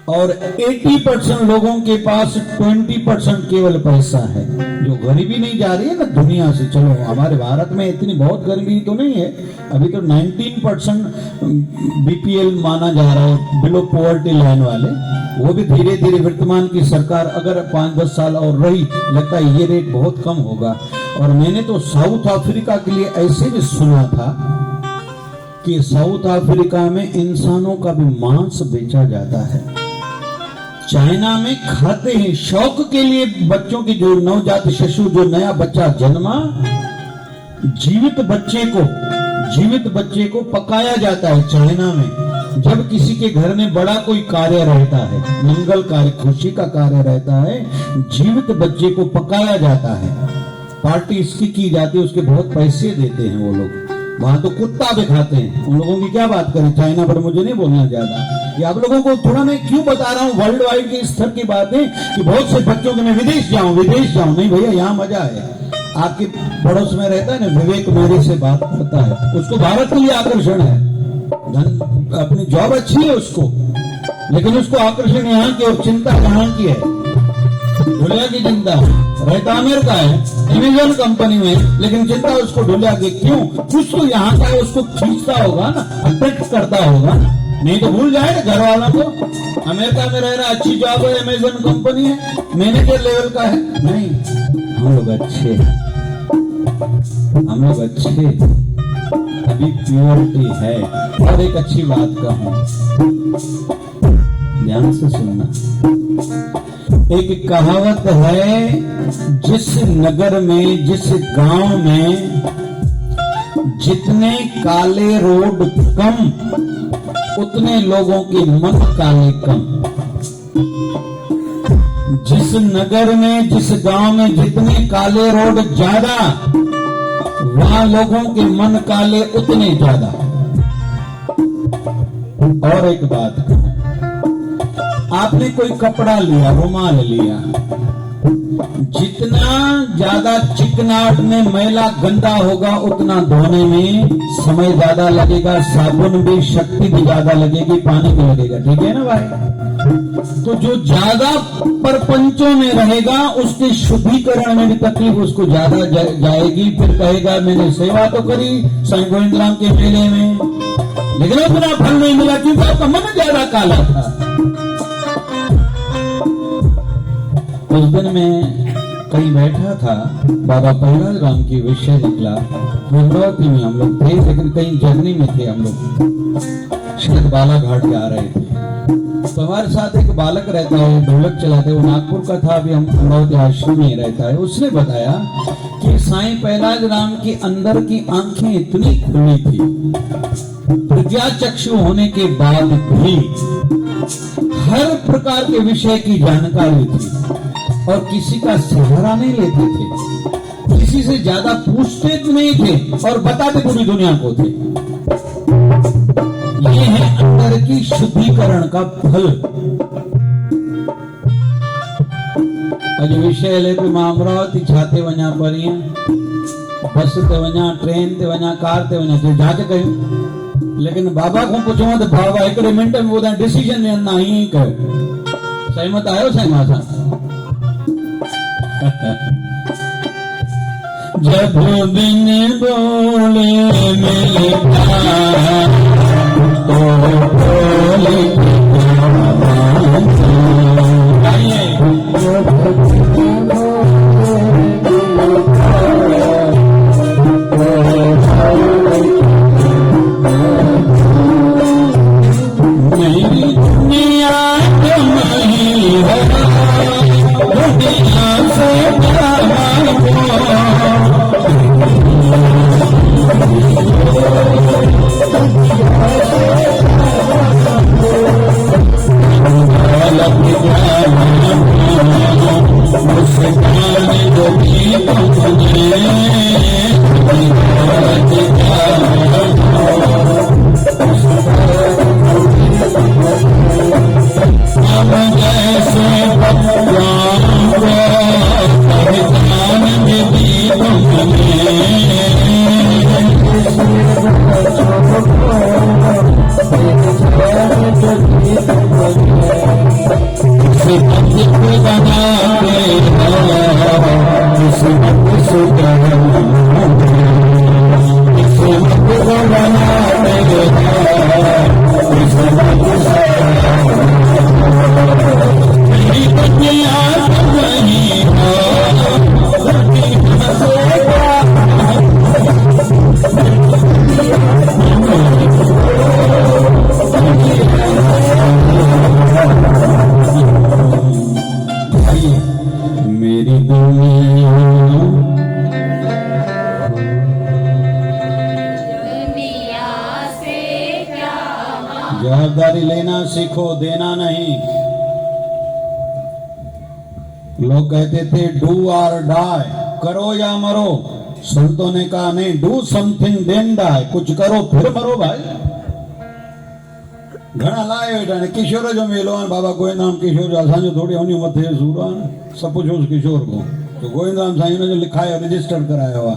और 80% लोगों के पास 20% केवल पैसा है। जो गरीबी नहीं जा रही है ना दुनिया से, चलो हमारे भारत में इतनी बहुत गरीबी तो नहीं है, अभी तो 19% बीपीएल माना जा रहा है, बिलो पॉवर्टी लाइन वाले, वो भी धीरे धीरे वर्तमान की सरकार अगर 5-10 साल और रही, लगता है ये रेट बहुत कम होगा। और मैंने तो साउथ अफ्रीका के लिए ऐसे भी सुना था कि साउथ अफ्रीका में इंसानों का भी मांस बेचा जाता है। चाइना में खाते हैं शौक के लिए, बच्चों की जो नवजात शिशु, जो नया बच्चा जन्मा, जीवित बच्चे को पकाया जाता है चाइना में। जब किसी के घर में बड़ा कोई कार्य रहता है, मंगल कार्य, खुशी का कार्य रहता है, जीवित बच्चे को पकाया जाता है, पार्टी इसकी की जाती है, उसके बहुत पैसे देते हैं वो लोग। वहां तो कुत्ता भी खाते हैं, उन लोगों की क्या बात करें, चाइना पर मुझे नहीं बोलना ज्यादा। ये आप लोगों को थोड़ा मैं क्यों बता रहा हूँ, वर्ल्ड वाइड के स्तर की बात है कि बहुत से बच्चों के मैं विदेश जाऊं नहीं भैया, यहाँ मजा है। आपके पड़ोस में रहता है ना विवेक, मेरे से बात करता है, उसको भारत के लिए आकर्षण है, अपनी जॉब अच्छी है उसको, लेकिन उसको आकर्षण यहाँ की और चिंता यहाँ की है, ढुलिया की चिंता रहता अमेरिका है, अमेजन कंपनी में, लेकिन चिंता उसको ढुलिया की। क्यों? कुछ तो यहाँ का है, उसको खींचता होगा ना, अट्रैक्ट करता होगा, नहीं तो भूल जाए घर वाला को। अमेरिका में रह रहा, अच्छी जॉब है, अमेजन कंपनी है, मैनेजर लेवल का है, नहीं, हम लोग अच्छे, अभी प्योरिटी है। और एक अच्छी बात कहूं, ध्यान से सुनना, एक कहावत है, जिस नगर में, जिस गांव में जितने काले रोड कम, उतने लोगों के मन काले कम। जिस नगर में, जिस गांव में जितने काले रोड ज्यादा, वहां लोगों के मन काले उतने ज्यादा। और एक बात कहूं, आपने कोई कपड़ा लिया, रुमाल लिया, जितना ज्यादा चिकनाट में मैला गंदा होगा, उतना धोने में समय ज्यादा लगेगा, साबुन भी, शक्ति भी ज्यादा लगेगी, पानी भी लगेगा, ठीक है ना भाई? तो जो ज्यादा परपंचों में रहेगा, उसके शुद्धिकरण में भी तकलीफ उसको ज्यादा जाएगी। फिर कहेगा मैंने सेवा तो करी साईं गोविंदराम के मेले में, लेकिन उतना फल नहीं मिला क्योंकि आपका मन ज्यादा काला था। उस दिन मैं कहीं बैठा था, बाबा प्रहलाद राम की विषय निकला, अमरावती में हम लोग थे, लेकिन कहीं जर्नी में थे हम लोग, शायद बालाघाट जा रहे थे। तो हमारे साथ एक बालक रहता है, ढोलक चलाते, वो नागपुर का था, अभी हम अमरावती आश्रम में रहता है। उसने बताया कि साईं प्रहलाद राम के अंदर की आंखें इतनी खुली थी, प्रज्ञा चक्षु होने के बाद भी हर प्रकार के विषय की जानकारी थी और किसी का सहारा नहीं लेते थे, किसी से ज्यादा पूछते नहीं थे और बताते पूरी दुनिया को थे। ये है अंदर की शुद्धिकरण का फल। अज विषय लेते मां अमरावती छाते वञा परिया, बस ते वञा, ट्रेन ते वञा, कार ते वञा, जो जांच कयूं, लेकिन बाबा को पूछो तो बाबा हिकिड़े मिंट में ॿुधाए डिसीजन ॾियनि ईअं ई कयो। सहमत आहियो साईं मां सां? जब बिन बोले मिलता तो बोले राम जैसे भगवान को पहचान मिली तुमने। किसी भक्त को बनाते हो, किसी भक्त से किसी भक्त को बनाते हो, किसी भक्त से मेरी बतिया सब नहीं हो, मेरी दुनिया से क्या जवाबदारी लेना सीखो, देना नहीं। लोग कहते थे डू और डाई, करो या मरो। संतों ने कहा नहीं, डू समथिंग देन डाई, कुछ करो फिर मरो भाई। घना लाए बेटा ने किशोर जो मेलो बाबा गोविंदराम किशोर असांजो थोड़ी होनी उम्र थे सूरा सब कुछ उस किशोर को तो गोविंदराम साईं ने जो लिखाया रजिस्टर कराया हुआ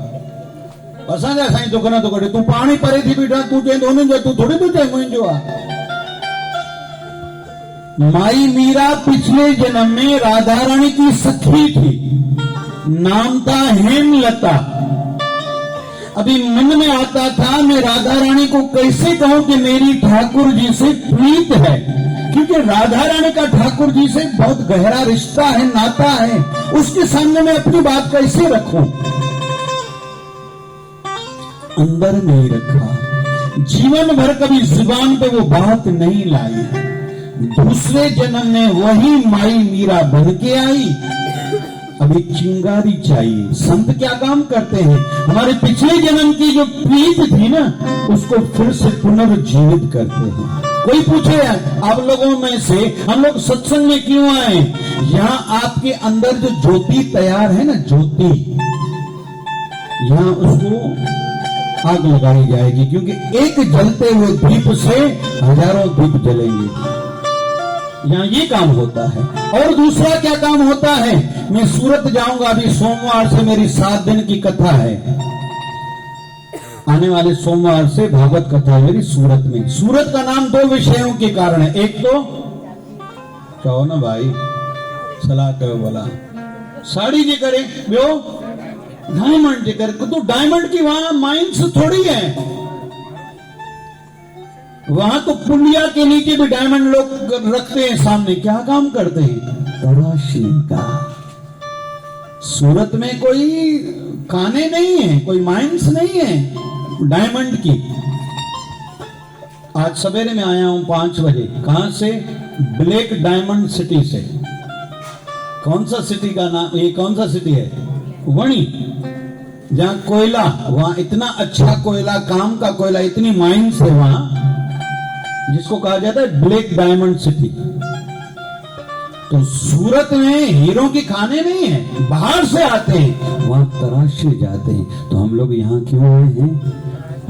असांजा साईं तो कना तो करे तू पानी परे थी बेटा तू चें तो जो तू थोड़ी तो चें मुंहिंजो आ। माई मीरा पिछले जन्म में राधा रानी की सखी थी, नाम था हेमलता। अभी मन में आता था मैं राधा रानी को कैसे कहूं कि मेरी ठाकुर जी से प्रीत है, क्योंकि राधा रानी का ठाकुर जी से बहुत गहरा रिश्ता है, नाता है। उसके सामने मैं अपनी बात कैसे रखूं? अंदर नहीं रखा, जीवन भर कभी जुबान पे वो बात नहीं लाई। दूसरे जन्म में वही माई मीरा बन के आई। अभी चिंगारी चाहिए। संत क्या काम करते हैं? हमारे पिछले जन्म की जो प्रीत थी ना, उसको फिर से पुनर्जीवित करते हैं। कोई पूछे आप लोगों में से हम लोग सत्संग में क्यों आए? यहाँ आपके अंदर जो ज्योति तैयार है ना, ज्योति, यहाँ उसको आग लगाई जाएगी, क्योंकि एक जलते हुए दीप से हजारों दीप जलेंगे। यहाँ ये काम होता है। और दूसरा क्या काम होता है? मैं सूरत जाऊंगा, अभी सोमवार से मेरी 7 दिन की कथा है। आने वाले सोमवार से भागवत कथा है मेरी सूरत में। सूरत का नाम 2 विषयों के कारण है। एक तो कहो ना भाई, सलाह कहो बोला साड़ी जी करे, वो डायमंड जी करे, तो डायमंड की वहां माइंस थोड़ी है। वहां तो पुलिया के नीचे भी डायमंड लोग रखते हैं सामने। क्या काम करते हैं? तराशने का। सूरत में कोई खाने नहीं है, कोई माइंस नहीं है डायमंड की। आज सवेरे में आया हूं 5 बजे। कहां से? ब्लैक डायमंड सिटी से। कौन सा सिटी का नाम? ये कौन सा सिटी है? वणी, जहां कोयला, वहां इतना अच्छा कोयला, काम का कोयला, इतनी माइंस है वहां, जिसको कहा जाता है ब्लैक डायमंड सिटी। तो सूरत में हीरो के खाने नहीं है, बाहर से आते हैं, वहां तराशे जाते हैं। तो हम लोग यहाँ क्यों आए हैं?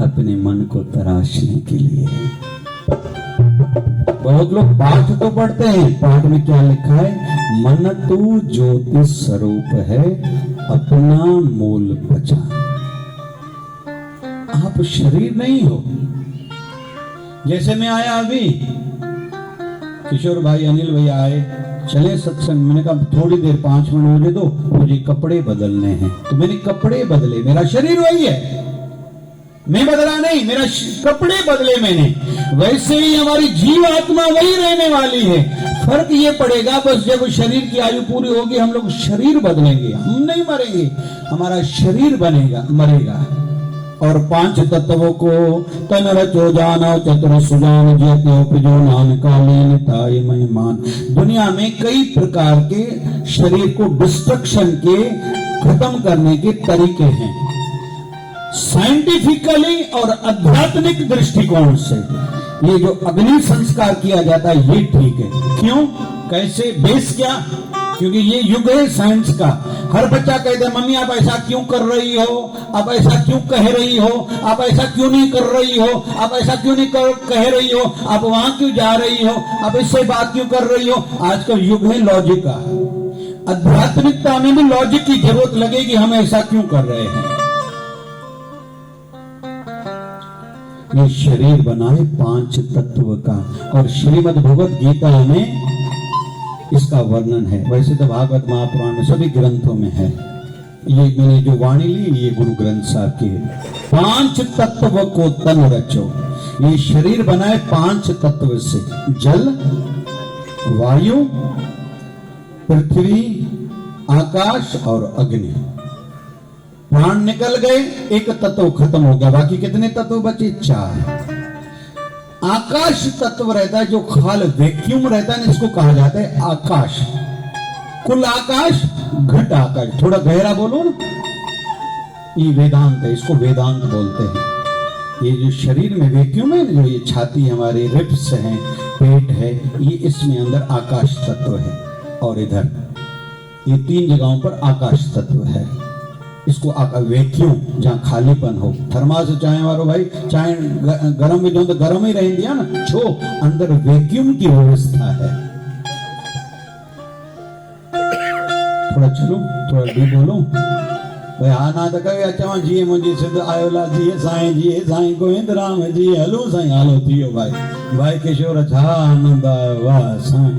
अपने मन को तराशने के लिए। बहुत लोग पाठ तो पढ़ते हैं, पाठ में क्या लिखा है? मन तू ज्योति स्वरूप है, अपना मूल पहचान। आप शरीर नहीं हो। जैसे मैं आया अभी, किशोर भाई, अनिल भैया आए, चले सत्संग। मैंने कहा थोड़ी देर 5 मिनट मुझे दो, मुझे कपड़े बदलने हैं। तो मैंने कपड़े बदले। मेरा शरीर वही है, मैं बदला नहीं, मेरा कपड़े बदले मैंने। वैसे ही हमारी जीव आत्मा वही रहने वाली है। फर्क ये पड़ेगा बस, जब शरीर की आयु पूरी होगी हम लोग शरीर बदलेंगे। हम नहीं मरेंगे, हमारा शरीर बनेगा, मरेगा। और 5 तत्वों को तन रचो जानो चतुर सुजान ज्योतियो पिजो नानकालीन ताई महिमान। दुनिया में कई प्रकार के शरीर को डिस्ट्रक्शन के, खत्म करने के तरीके हैं। साइंटिफिकली और आध्यात्मिक दृष्टिकोण से ये जो अग्नि संस्कार किया जाता है ये ठीक है। क्यों? कैसे? बेस क्या? क्योंकि ये युग है साइंस का। हर बच्चा कहते हैं मम्मी आप ऐसा क्यों कर रही हो, आप ऐसा क्यों कह रही हो, आप ऐसा क्यों नहीं कर रही हो, आप ऐसा क्यों नहीं कह रही हो, आप वहां क्यों जा रही हो, आप इससे बात क्यों कर रही हो। आज का युग है लॉजिक का। आध्यात्मिकता में भी लॉजिक की जरूरत लगेगी, हम ऐसा क्यों कर रहे हैं। ये शरीर बनाए 5 तत्व का, और श्रीमद् भगवत गीता में इसका वर्णन है। वैसे तो भागवत महापुराण में सभी ग्रंथों में है। ये मैंने जो वाणी ली ये गुरु ग्रंथ साहब की है। 5 तत्व को तन रचो। ये शरीर बनाए 5 तत्व से, जल, वायु, पृथ्वी, आकाश और अग्नि। प्राण निकल गए, एक तत्व खत्म हो गया, बाकी कितने तत्व बचे? 4। आकाश तत्व रहता है जो खाल वैक्यूम रहता है, इसको कहा जाता है आकाश। कुल आकाश, घट आकाश। थोड़ा गहरा बोलो ना, ये वेदांत है, इसको वेदांत बोलते हैं। ये जो शरीर में वैक्यूम है, जो ये छाती हमारे रिब्स हैं, पेट है, ये इसमें अंदर आकाश तत्व है। और इधर ये 3 जगहों पर आकाश तत्व है। इसको वैक्यूम, जहां खालीपन हो। थर्मास चाय वालो भाई, चाय गरम में जो तो गरम ही रह दिया ना, छो अंदर वैक्यूम की व्यवस्था है। थोड़ा चलो, थोड़ा डीप बोलो भाई। आना तो कहे अच्छा जी मुझे सिद्ध आयोला जी जी साईं गोविंद राम जी हलो साईं हालो थियो भाई। भाई किशोर छा आनंद आयो, वाह साईं,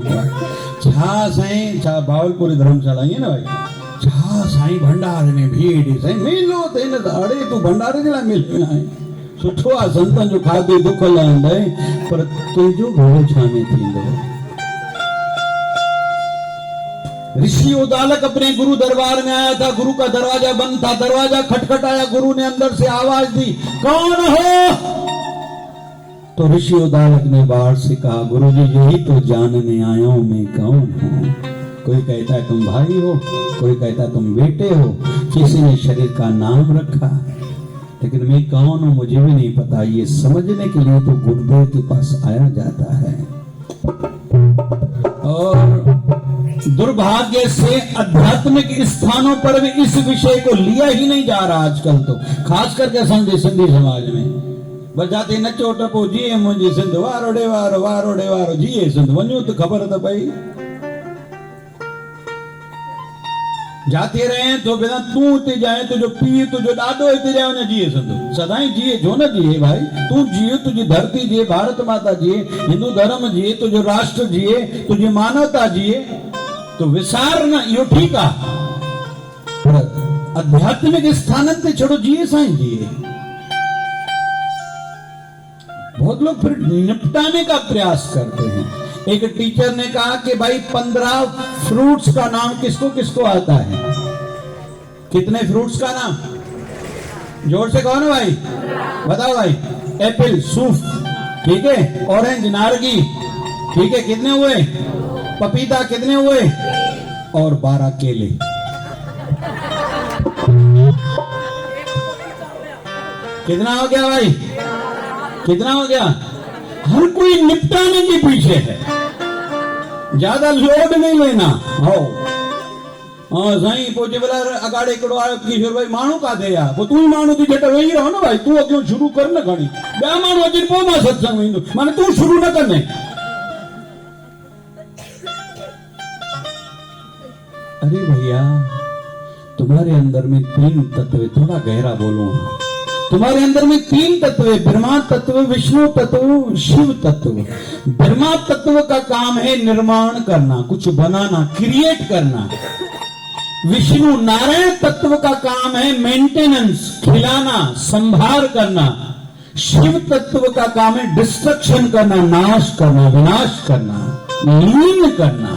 छा साईं, छा बावलपुरी धर्मशाला है ना भाई, छा साईं भंडारे में भीड़ साईं मिलो तेन दाड़े तू भंडारे जला मिल आए सुठो आ संतन जो खाधे दुख लांदे पर तुझो घोड़ो छामे थींदो। ऋषि उदालक अपने गुरु दरबार में आया था, गुरु का दरवाजा बंद था, दरवाजा खटखटाया, गुरु ने अंदर से आवाज दी, कौन हो? तो ऋषि उदालक ने बाहर से कहा, गुरु जी यही तो जानने आया हूं मैं कौन हूं। कोई कहता है तुम भाई हो, कोई कहता है तुम बेटे हो, किसी ने शरीर का नाम रखा, लेकिन मैं कौन हूं मुझे भी नहीं पता। ये समझने के लिए तो गुरुदेव के पास आया जाता है। और दुर्भाग्य से आध्यात्मिक स्थानों पर भी इस विषय को लिया ही नहीं जा रहा आजकल, तो खास करके सिंधी समाज में बजाते नचो टपो जी मुझे सिंध वारो डे वारो जी सिंध वञो तो खबर तो पई। जाते रहे तो बिना तू ते जाए तुझो पी तुझो ॾाॾो हिते जाए उन जिए सिंधु सदाई जिए जो न जिए भाई, तू जिए, तुझी धरती जिए, भारत माता जिए, हिंदू धर्म जिए, तुझो राष्ट्र जिए, तुझी मानवता जिए, तो विसार न इहो ठीक आ, पर आध्यात्मिक स्थान ते छोड़ो जिए साईं जिए। बहुत लोग फिर निपटाने का प्रयास करते हैं। एक टीचर ने कहा कि भाई 15 फ्रूट्स का नाम किसको किसको आता है? कितने फ्रूट्स का नाम? जोर से कहो ना भाई, बताओ भाई। एप्पल, सूफ, ठीक है, ऑरेंज, नारंगी, ठीक है, कितने हुए? पपीता कितने हुए? और 12 केले। कितना हो गया भाई? कितना हो गया? हर कोई निपटाने के पीछे है, ज्यादा लोड नहीं लेना हो। हाँ साईं पोचे बोला अगाड़े हिकिड़ो आयो किशोर भाई माण्हू काथे आ, पोइ तू ही माण्हू थी झट वेही रहो न भाई, तू अॻियों शुरू कर न खणी, ॿिया माण्हू अचनि पोइ मां सत्संग वेंदो, माने तू शुरू न कंदे। अरे भैया तुम्हारे अंदर में 3 तत्व, थोड़ा गहरा बोलो, तुम्हारे अंदर में 3 तत्व है, ब्रह्मा तत्व, विष्णु तत्व, शिव तत्व। ब्रह्मा तत्व का काम है निर्माण करना, कुछ बनाना, क्रिएट करना। विष्णु नारायण तत्व का काम है मेंटेनेंस, खिलाना, संभार करना। शिव तत्व का काम है डिस्ट्रक्शन करना, नाश करना, विनाश करना, लीन करना।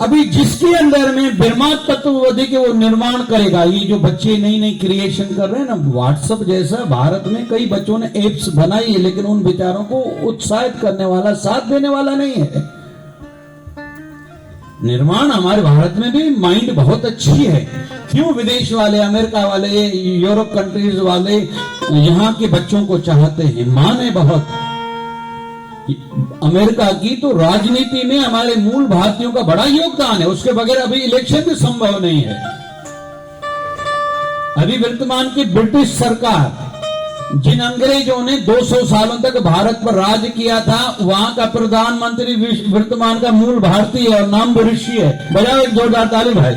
अभी जिसके अंदर में ब्रह्मा तत्व अधिक है वो निर्माण करेगा। ये जो बच्चे नई नई क्रिएशन कर रहे हैं ना, व्हाट्सएप जैसा भारत में कई बच्चों ने एप्स बनाई है, लेकिन उन बेचारों को उत्साहित करने वाला, साथ देने वाला नहीं है। निर्माण हमारे भारत में भी माइंड बहुत अच्छी है, क्यों विदेश वाले, अमेरिका वाले, यूरोप कंट्रीज वाले यहाँ के बच्चों को चाहते हैं, माने बहुत। अमेरिका की, तो राजनीति में हमारे मूल भारतीयों का बड़ा योगदान है। उसके बगैर अभी इलेक्शन भी संभव नहीं है। अभी वर्तमान की ब्रिटिश सरकार, जिन अंग्रेजों ने 200 सालों तक भारत पर राज किया था, वहां का प्रधानमंत्री वर्तमान का मूल भारतीय है और नाम भी ऋषि है। बजाओ एक जोरदार ताली भाई।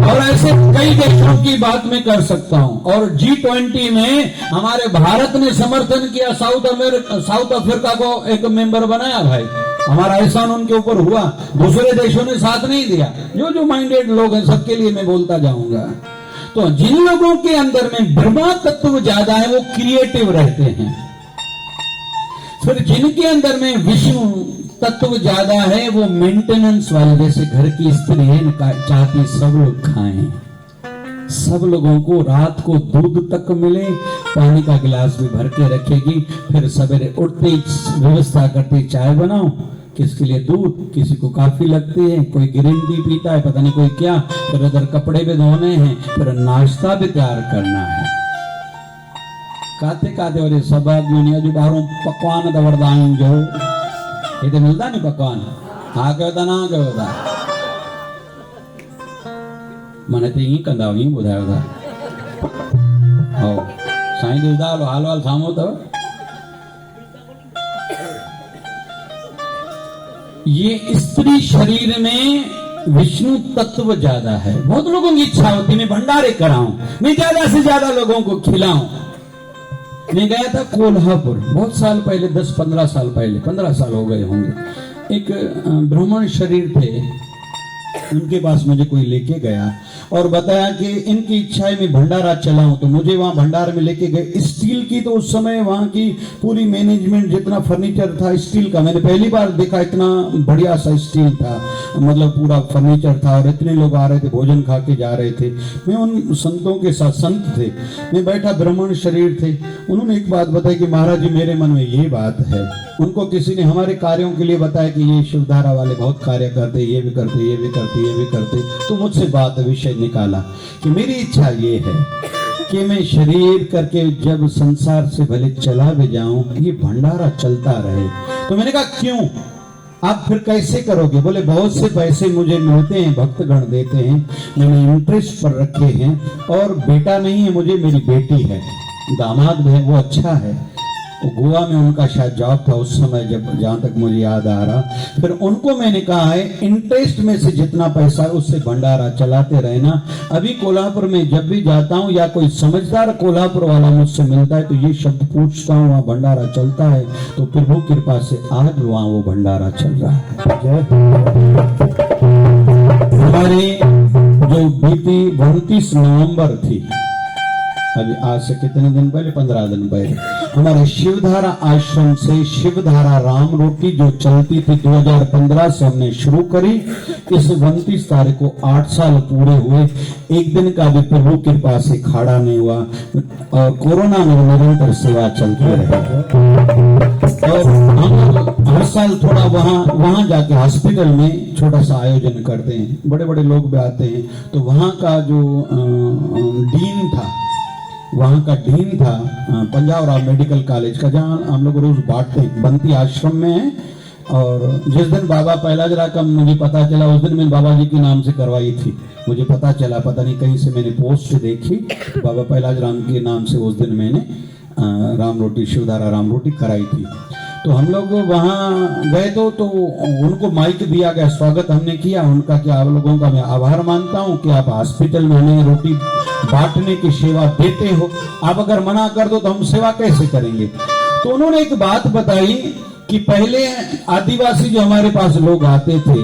और ऐसे कई देशों की बात मैं कर सकता हूं। और G20 में हमारे भारत ने समर्थन किया, साउथ अफ्रीका को एक मेंबर बनाया भाई। हमारा एहसान उनके ऊपर हुआ, दूसरे देशों ने साथ नहीं दिया। जो माइंडेड लोग हैं सबके लिए मैं बोलता जाऊंगा। तो जिन लोगों के अंदर में ब्रह्मा तत्व ज्यादा है वो क्रिएटिव रहते हैं। फिर जिनके अंदर में विष्णु तत्व ज्यादा है वो मेंटेनेंस वाले, जैसे घर की स्त्री है चाहती सब लोग खाएं, सब लोगों को रात को दूध तक मिले, पानी का गिलास भी भर के रखेगी। फिर सवेरे उठते ही व्यवस्था करती, चाय बनाओ, किसके लिए दूध, किसी को काफी लगती है, कोई ग्रीन टी पीता है, पता नहीं कोई क्या। फिर उधर कपड़े भी धोने हैं, फिर नाश्ता भी तैयार करना है। खाते खाते और सब आदमी जो बाहरों पकवान दवरदान जो ये तो मिलता नहीं पकवान, आ गयो था ना गयो था, मैंने तो यही कंधा ही बुधाया था। हो साईं दिलदार हाल वाल सामो तो ये स्त्री शरीर में विष्णु तत्व ज्यादा है। बहुत लोगों की इच्छा होती है मैं भंडारे कराऊं, मैं ज्यादा से ज्यादा लोगों को खिलाऊं। मैं गया था कोल्हापुर बहुत साल पहले, 10-15 साल पहले, 15 साल हो गए होंगे। एक ब्राह्मण शरीर थे, उनके पास मुझे कोई लेके गया और बताया कि इनकी इच्छा है मैं भंडारा चलाऊं। तो मुझे वहां भंडार में लेके गए। स्टील की, तो उस समय वहां की पूरी मैनेजमेंट, जितना फर्नीचर था स्टील का, मैंने पहली बार देखा इतना बढ़िया सा स्टील था, मतलब पूरा फर्नीचर था। और इतने लोग आ रहे थे, भोजन खा के जा रहे थे। मैं उन संतों के साथ, संत थे, मैं बैठा, ब्राह्मण शरीर थे। उन्होंने एक बात बताई कि महाराज जी मेरे मन में ये बात है। उनको किसी ने हमारे कार्यों के लिए बताया कि ये शिवधारा वाले बहुत कार्य करते, ये भी करते, ये भी करते, ये भी करते। तो मुझसे बात विषय निकाला कि मेरी इच्छा ये है कि मैं शरीर करके जब संसार से भले चला भी जाऊं, ये भंडारा चलता रहे। तो मैंने कहा क्यों, आप फिर कैसे करोगे? बोले बहुत से पैसे मुझे मिलते हैं, भक्तगण देते हैं, मैंने इंटरेस्ट पर रखे हैं, और बेटा नहीं है मुझे, मेरी बेटी है, दामाद है वो अच्छा है। तो गोवा में उनका शायद जॉब था उस समय, जब जहां तक मुझे याद आ रहा। फिर उनको मैंने कहा है इंटरेस्ट में से जितना पैसा उससे भंडारा चलाते रहना। अभी कोल्हापुर में जब भी जाता हूं या कोई समझदार कोल्हापुर वाला मुझसे मिलता है तो ये शब्द पूछता हूं, वहां भंडारा चलता है? तो प्रभु कृपा से आज वहां वो भंडारा चल रहा है। हमारे जो बीती 29 नवंबर थी, अभी आज से कितने दिन पहले, 15 दिन पहले, हमारे शिवधारा आश्रम से शिवधारा राम रोटी जो चलती थी 2015 से हमने शुरू करी। इस 29 तारीख को 8 साल पूरे हुए। एक दिन का भी प्रभु कृपा से खाड़ा नहीं हुआ और कोरोना में निरंतर सेवा चलती रही। और हम हर साल थोड़ा वहां जाके हॉस्पिटल में छोटा सा आयोजन करते हैं, बड़े बड़े लोग भी आते हैं। तो वहां का जो डीन था, वहां का डीन था पंजाब राव मेडिकल कॉलेज का, जहां हम लोग रोज बांटते हैं, बंती आश्रम में है। और जिस दिन बाबा पहलाजरा का मुझे पता चला, उस दिन मैंने बाबा जी के नाम से करवाई थी। मुझे पता चला, पता नहीं कहीं से मैंने पोस्ट देखी, बाबा पहलाजराम के नाम से उस दिन मैंने राम रोटी, शिवधारा राम रोटी कराई थी। तो हम लोग वहां गए तो उनको माइक दिया गया, स्वागत हमने किया उनका। कि आप लोगों का मैं आभार मानता हूं कि आप हॉस्पिटल में हमें रोटी बांटने की सेवा देते हो। आप अगर मना कर दो तो हम सेवा कैसे करेंगे? तो उन्होंने एक बात बताई कि पहले आदिवासी जो हमारे पास लोग आते थे,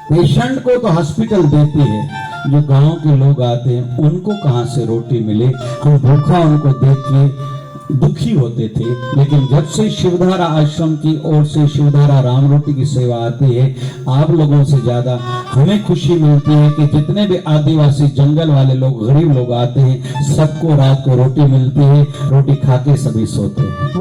पेशेंट को तो हॉस्पिटल देते हैं, जो गांव के लोग आते हैं उनको कहां से रोटी मिले? हम भूखा उनको देख के दुखी होते थे। लेकिन जब से शिवधारा आश्रम की ओर से शिवधारा राम रोटी की सेवा आती है, आप लोगों से ज्यादा हमें खुशी मिलती है कि जितने भी आदिवासी जंगल वाले लोग, गरीब लोग आते हैं, सबको रात को रोटी मिलती है, रोटी खा के सभी सोते हैं।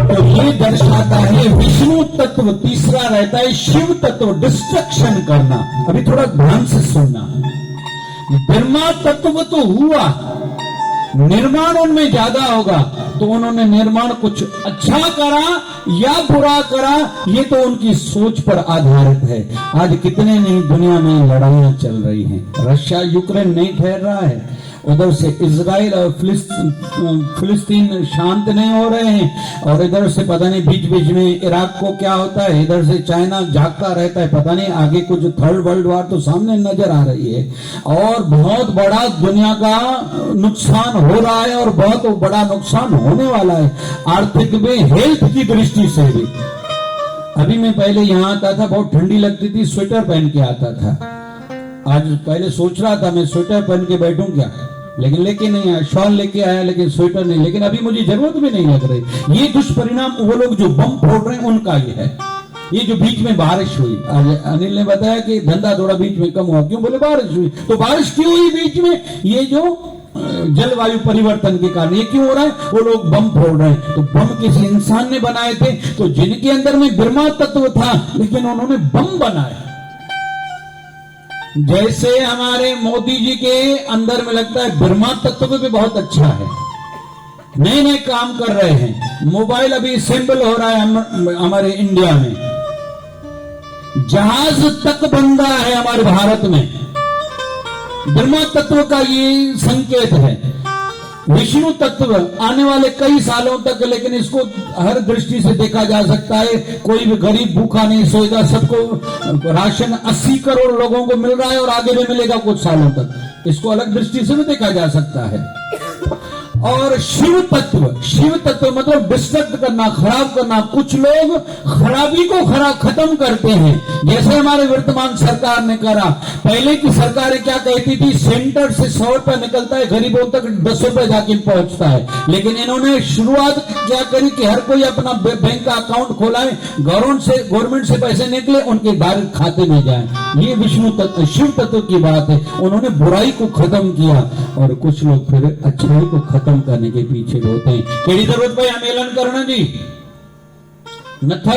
तो ये दर्शाता है विष्णु तत्व तीसरा रहता है, शिव तत्व डिस्ट्रक्शन करना। अभी थोड़ा ध्यान से सुनना, ब्रह्मा तत्व तो हुआ, निर्माण उनमें ज्यादा होगा, तो उन्होंने निर्माण कुछ अच्छा करा या बुरा करा, ये तो उनकी सोच पर आधारित है। आज कितने नहीं दुनिया में लड़ाइयां चल रही हैं, रशिया यूक्रेन नहीं ठहर रहा है, उधर से इजराइल और फिलिस्तीन शांत नहीं हो रहे हैं, और इधर से पता नहीं बीच बीच में इराक को क्या होता है, इधर से चाइना झांकता रहता है, पता नहीं आगे कुछ थर्ड वर्ल्ड वॉर तो सामने नजर आ रही है, और बहुत बड़ा दुनिया का नुकसान हो रहा है, और बहुत बड़ा नुकसान होने वाला है आर्थिक में, हेल्थ की दृष्टि से भी। अभी मैं पहले यहाँ आता था, बहुत ठंडी लगती थी, स्वेटर पहन के आता था। आज पहले सोच रहा था मैं स्वेटर पहन के बैठूं क्या, लेकिन लेके नहीं आया, शॉल लेके आया लेकिन स्वेटर नहीं, लेकिन अभी मुझे जरूरत भी नहीं लग रही। ये दुष्परिणाम वो लोग जो बम फोड़ रहे हैं उनका ये है। ये जो बीच में बारिश हुई, आज अनिल ने बताया कि धंधा थोड़ा बीच में कम हुआ, क्यों? बोले बारिश हुई। तो बारिश क्यों हुई बीच में? ये जो जलवायु परिवर्तन के कारण ये क्यों हो रहा है? वो लोग बम फोड़ रहे हैं। तो बम किसी इंसान ने बनाए थे, तो जिनके अंदर में ब्रह्मा तत्व था, लेकिन उन्होंने बम बनाए। जैसे हमारे मोदी जी के अंदर में लगता है ब्रह्मा तत्व भी बहुत अच्छा है, नए नए काम कर रहे हैं। मोबाइल अभी असेंबल हो रहा है हमारे इंडिया में, जहाज तक बन रहा है हमारे भारत में। ब्रह्मा तत्व का ये संकेत है। विष्णु तत्व आने वाले कई सालों तक, लेकिन इसको हर दृष्टि से देखा जा सकता है, कोई भी गरीब भूखा नहीं सोएगा, सबको राशन 80 करोड़ लोगों को मिल रहा है और आगे भी मिलेगा कुछ सालों तक, इसको अलग दृष्टि से भी देखा जा सकता है। और शिव तत्व मतलब डिस्ट्रक्ट करना, खराब करना। कुछ लोग खराबी को खत्म करते हैं, जैसे हमारे वर्तमान सरकार ने करा। पहले की सरकारें क्या कहती थी, सेंटर से 100 रुपया निकलता है, गरीबों तक 10 रुपए जाके पहुंचता है। लेकिन इन्होंने शुरुआत क्या करी कि हर कोई अपना बैंक का अकाउंट खोलाए, गवर्नमेंट से पैसे निकले उनके डायरेक्ट खाते में जाए। ये विष्णु तत्व, शिव तत्व की बात है। उन्होंने बुराई को खत्म किया, और कुछ लोग फिर अच्छाई को खत्म करने के पीछे होते हैं। केड़ी जरूरत भाई मेलन करना जी न था,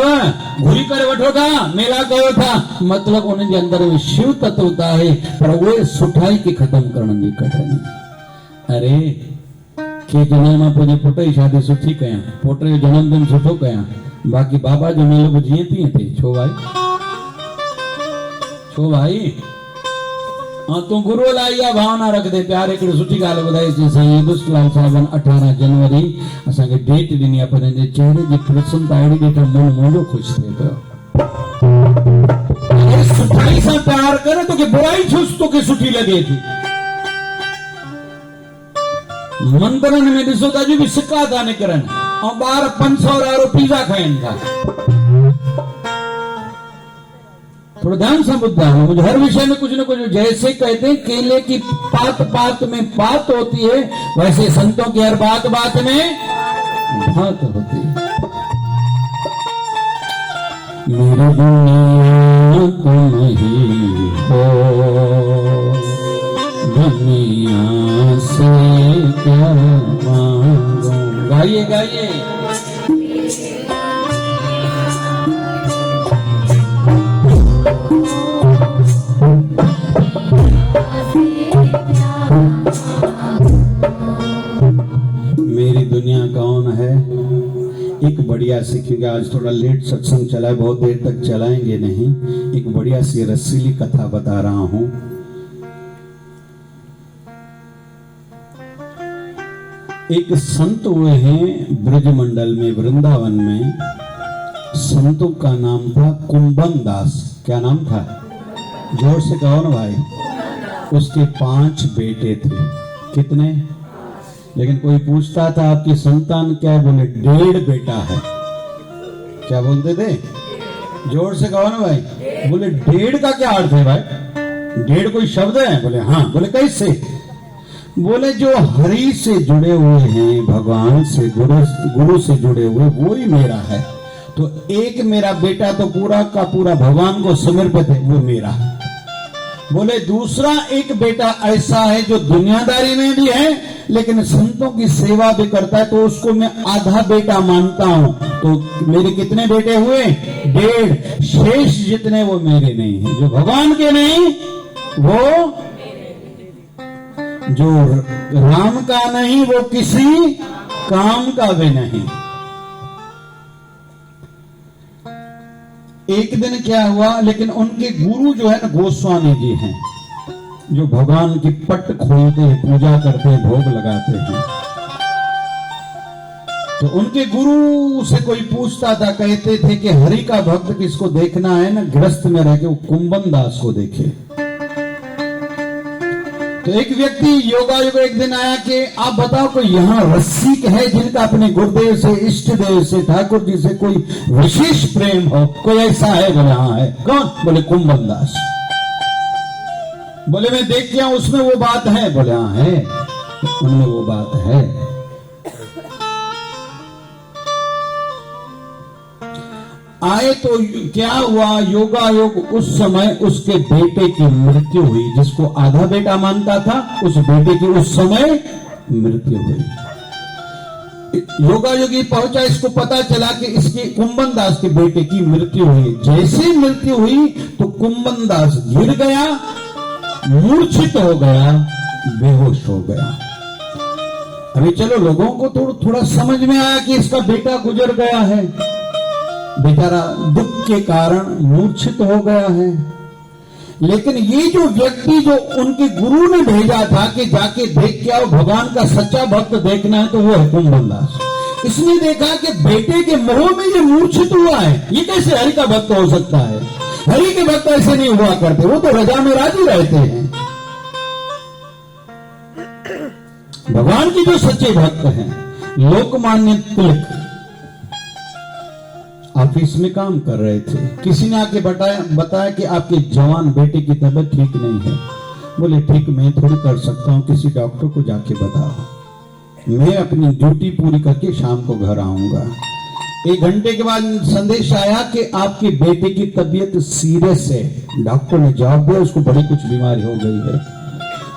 घुरी करे वठो था, मेला कयो था, मतलब उनके अंदर में शिव तत्व होता है, पर वो सुठाई के खत्म करने जी कठिन। अरे के जनम में पंहिंजे पुट जी शादी सुठी कया, पुट जो जन्मदिन सुठो कया, बाकी बाबा जो मेलो जीअं तीअं थिए। छो भाई हाँ तू गुरु लाइ इहा भावना रख दे। प्यार हिकिड़ी सुठी ॻाल्हि ॿुधाई साईं दुष्टलाल साहिबनि 18 जनवरी असांखे डेट ॾिनी आहे, पर हिन चेहरे जी प्रसन्नता अहिड़ी ॾिठो मन मुंहिंजो ख़ुशि थिए पियो। सुठाई सां प्यार कर, तोखे बुराई छो तोखे सुठी लॻे थी। मंदरनि में ॾिसो था अॼु बि सिका था निकिरनि, ऐं ॿार 500 वारो पिज़्ज़ा खाइनि था। थोड़ा ध्यान से बुद्धा है, मुझे हर विषय में कुछ न कुछ। जैसे कहते हैं केले की पात पात में बात होती है, वैसे संतों की हर बात बात में बात होती है। मेरी दुनिया तुम ही हो, दुनिया से क्या मांगूं। गाइए गाइए। मेरी दुनिया कौन है? एक बढ़िया सी, क्योंकि आज थोड़ा लेट सत्संग चला है, बहुत देर तक चलाएंगे नहीं, एक बढ़िया सी रसीली कथा बता रहा हूं। एक संत हुए हैं ब्रजमंडल में, वृंदावन में। संतों का नाम था कुंभन दास। क्या नाम था? जोर से कहो ना भाई। उसके 5 बेटे थे। कितने? लेकिन कोई पूछता था आपकी संतान क्या है? बोले 1.5 बेटा है। क्या बोलते थे? जोर से कहो ना भाई। बोले 1.5 का क्या अर्थ है भाई? 1.5 कोई शब्द है? बोले हाँ। बोले कैसे? बोले जो हरि से जुड़े हुए हैं, भगवान से, गुरु से जुड़े हुए, वो ही मेरा है। तो एक मेरा बेटा तो पूरा का पूरा भगवान को समर्पित है, वो मेरा। बोले दूसरा एक बेटा ऐसा है जो दुनियादारी में भी है लेकिन संतों की सेवा भी करता है, तो उसको मैं आधा बेटा मानता हूं। तो मेरे कितने बेटे हुए? 1.5। शेष जितने वो मेरे नहीं है, जो भगवान के नहीं वो। जो राम का नहीं वो किसी काम का भी नहीं। एक दिन क्या हुआ, लेकिन उनके गुरु जो है ना गोस्वामी जी हैं, जो भगवान की पट खोलते हैं, पूजा करते हैं, भोग लगाते हैं। तो उनके गुरु से कोई पूछता था, कहते थे कि हरि का भक्त किसको देखना है ना गृहस्थ में रह के, वो कुंभन दास को देखे। तो एक व्यक्ति योगायोग एक दिन आया कि आप बताओ कोई यहाँ रसिक है जिनका अपने गुरुदेव से, इष्ट देव से, ठाकुर जी से कोई विशेष प्रेम हो, कोई ऐसा है? बोले हाँ है। कौन? बोले कुंभन दास। बोले मैं देख के आऊं उसमें वो बात है? बोले हाँ है, उनमें वो बात है। आए तो क्या हुआ, योगायोग उस समय उसके बेटे की मृत्यु हुई, जिसको आधा बेटा मानता था उस बेटे की उस समय मृत्यु हुई। योगायोगी पहुंचा, इसको पता चला कि इसके कुंभन दास के बेटे की मृत्यु हुई। जैसे मृत्यु हुई तो कुंभन दास गिर गया, मूर्छित हो गया, बेहोश हो गया। अभी चलो लोगों को थोड़ा समझ में आया कि इसका बेटा गुजर गया है, बेचारा दुख के कारण मूर्छित हो गया है। लेकिन ये जो व्यक्ति जो उनके गुरु ने भेजा था कि जाके देख के आओ, भगवान का सच्चा भक्त देखना है, तो वो है कुंभन दास। इसने देखा कि बेटे के मोह में ये मूर्छित हुआ है, ये कैसे हरि का भक्त हो सकता है? हरि के भक्त ऐसे नहीं हुआ करते, वो तो रजा में राजी रहते हैं। भगवान के जो सच्चे भक्त हैं, लोकमान्य तिलक ऑफिस में काम कर रहे थे, किसी ने आके बताया कि आपके जवान बेटे की तबीयत ठीक नहीं है। बोले ठीक, मैं थोड़ी कर सकता हूं, किसी डॉक्टर को जाके बताओ, मैं अपनी ड्यूटी पूरी करके शाम को घर आऊंगा। 1 घंटे के बाद संदेश आया कि आपके बेटे की तबीयत सीरियस है। डॉक्टर ने जवाब दिया उसको बड़ी कुछ बीमारी हो गई है।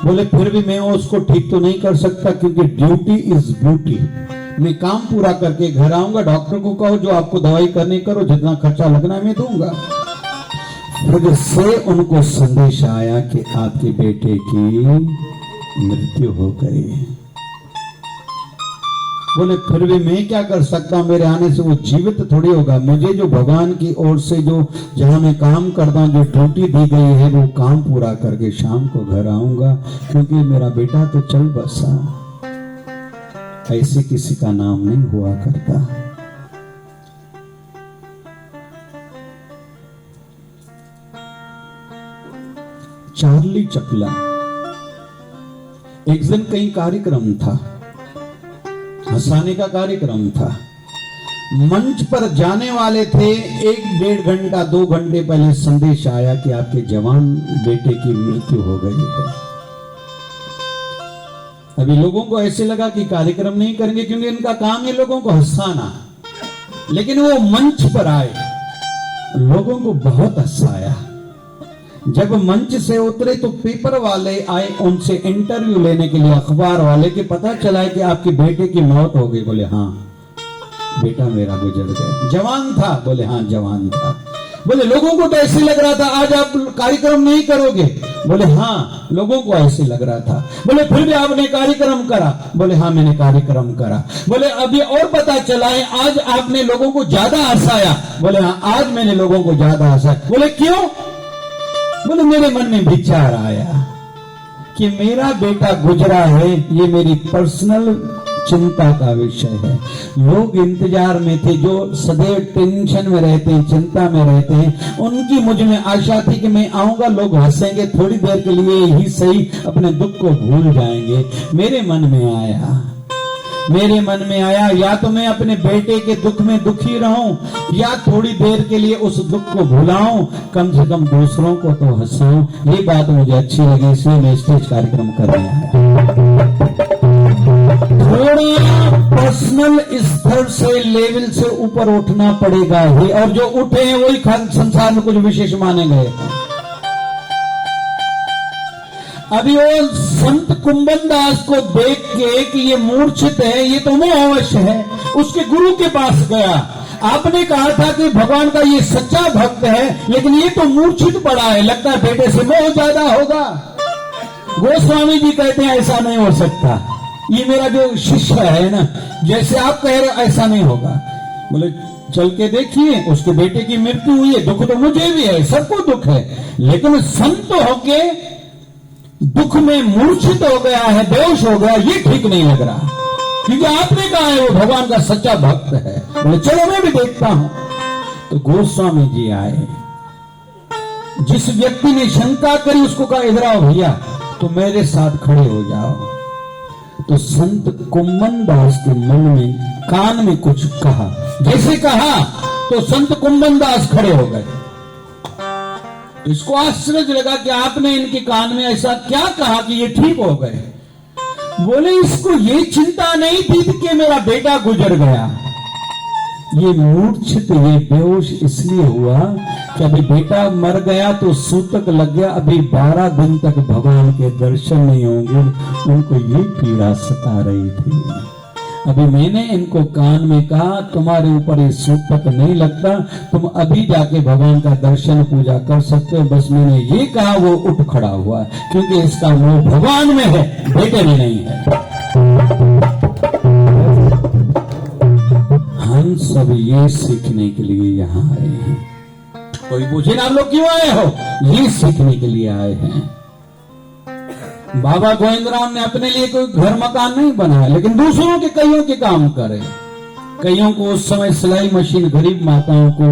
बोले फिर भी मैं उसको ठीक तो नहीं कर सकता, क्योंकि ड्यूटी इज ब्यूटी, मैं काम पूरा करके घर आऊंगा। डॉक्टर को कहो जो आपको दवाई करनी करो, जितना खर्चा लगना मैं दूंगा। फिर से उनको संदेश आया कि आपके बेटे की मृत्यु हो गई। बोले फिर भी मैं क्या कर सकता हूं, मेरे आने से वो जीवित थोड़ी होगा। मुझे जो भगवान की ओर से जो जहां मैं काम करता हूं, जो ड्यूटी दी गई है, वो काम पूरा करके शाम को घर आऊंगा, क्योंकि मेरा बेटा तो चल बसा। ऐसे किसी का नाम नहीं हुआ करता। चार्ली चैपलिन, एक दिन कहीं कार्यक्रम था, हंसाने का कार्यक्रम था। मंच पर जाने वाले थे, 1-1.5 घंटा 2 घंटे पहले संदेश आया कि आपके जवान बेटे की मृत्यु हो गई है। अभी लोगों को ऐसे लगा कि कार्यक्रम नहीं करेंगे, क्योंकि इनका काम है लोगों को हंसाना। लेकिन वो मंच पर आए, लोगों को बहुत हंसाया। जब मंच से उतरे तो पेपर वाले आए उनसे इंटरव्यू लेने के लिए, अखबार वाले, के पता चला कि आपके बेटे की मौत हो गई। बोले हाँ बेटा मेरा गुजर गया। जवान था? बोले हाँ जवान था। बोले लोगों को तो ऐसे लग रहा था आज आप कार्यक्रम नहीं करोगे? बोले हाँ लोगों को ऐसे लग रहा था। बोले फिर भी आपने कार्यक्रम करा? बोले हाँ मैंने कार्यक्रम करा। बोले अभी और पता चला है आज आपने लोगों को ज्यादा हंसाया? बोले हाँ आज मैंने लोगों को ज्यादा हंसाया। बोले क्यों? बोले मेरे मन में विचार आया कि मेरा बेटा गुजरा है, ये मेरी पर्सनल चिंता का विषय है। लोग इंतजार में थे, जो सदैव टेंशन में रहते हैं, चिंता में रहते हैं, उनकी मुझ में आशा थी कि मैं आऊंगा, लोग हंसेंगे, थोड़ी देर के लिए ही सही अपने दुख को भूल जाएंगे। मेरे मन में आया या तो मैं अपने बेटे के दुख में दुखी रहूं, या थोड़ी देर के लिए उस दुख को भुलाऊं, कम से कम दूसरों को तो हंसाऊं। ये बात मुझे अच्छी लगी, इसलिए मैं स्टेज कार्यक्रम कर रहा हूं। थोड़ा पर्सनल स्तर से, लेवल से ऊपर उठना पड़ेगा ही, और जो उठे हैं वही संसार में कुछ विशेष माने गए हैं। अभी वो संत कुंभन दास को देख के कि ये मूर्छित है, ये तो मोह अवश्य है, उसके गुरु के पास गया। आपने कहा था कि भगवान का ये सच्चा भक्त है, लेकिन ये तो मूर्छित पड़ा है, लगता है बेटे से मोह ज्यादा होगा। गोस्वामी जी कहते हैं ऐसा नहीं हो सकता, ये मेरा जो शिष्य है ना, जैसे आप कह रहे हो ऐसा नहीं होगा। बोले चल के देखिए, उसके बेटे की मृत्यु हुई है, दुख तो मुझे भी है, सबको दुख है, लेकिन संत होके दुख में मूर्छित हो गया है, बेहोश हो गया, ये ठीक नहीं लग रहा, क्योंकि आपने कहा है वो भगवान का सच्चा भक्त है। बोले चलो मैं भी देखता हूं। तो गोस्वामी जी आए, जिस व्यक्ति ने शंका करी उसको कहा इधर आओ भैया, तो मेरे साथ खड़े हो जाओ। तो संत कुंभन दास के मन में कान में कुछ कहा, जैसे कहा तो संत कुंभन दास खड़े हो गए। इसको आश्चर्य लगा कि आपने इनके कान में ऐसा क्या कहा कि ये ठीक हो गए। बोले इसको ये चिंता नहीं थी कि मेरा बेटा गुजर गया, ये मूर्छित, ये बेहोश इसलिए हुआ कि अभी बेटा मर गया तो सूतक लग गया, अभी 12 दिन तक भगवान के दर्शन नहीं होंगे, उनको ये पीड़ा सता रही थी। अभी मैंने इनको कान में कहा तुम्हारे ऊपर ये सूतक नहीं लगता, तुम अभी जाके भगवान का दर्शन पूजा कर सकते हो। बस मैंने ये कहा, वो उठ खड़ा हुआ, क्योंकि इसका मोह भगवान में है, बेटे में नहीं है। हम सब ये सीखने के लिए यहाँ आए हैं। कोई पूछे ना आप लोग क्यों आए हो, ये सीखने के लिए आए हैं। बाबा गोविंदराम ने अपने लिए कोई घर मकान नहीं बनाया, लेकिन दूसरों के कईयों के काम करे। कईयों को उस समय सिलाई मशीन गरीब माताओं को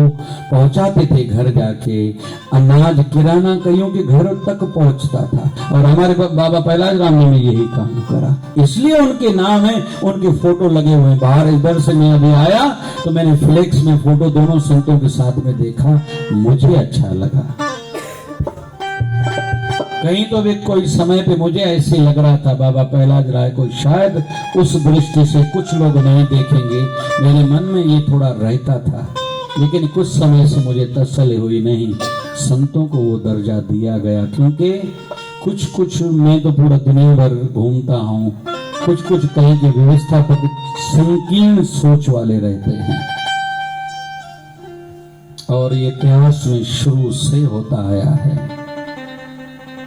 पहुंचाते थे घर जाके, अनाज किराना कईयों के घर तक पहुंचता था, और हमारे बाबा पहलाज राम ने यही काम करा, इसलिए उनके नाम है, उनके फोटो लगे हुए बाहर। इधर से मैं अभी आया तो मैंने फ्लेक्स में फोटो दोनों संतों के साथ में देखा, मुझे अच्छा लगा। कहीं तो भी कोई समय पे मुझे ऐसे लग रहा था बाबा पहलाज राय को शायद उस दृष्टि से कुछ लोग नहीं देखेंगे, मेरे मन में ये थोड़ा रहता था, लेकिन कुछ समय से मुझे तसल्ली हुई नहीं, संतों को वो दर्जा दिया गया। क्योंकि कुछ कुछ मैं तो पूरा दुनिया भर घूमता हूँ, कुछ कुछ कहीं की व्यवस्था पर संकीर्ण सोच वाले रहते हैं, और ये इतिहास में शुरू से होता आया है।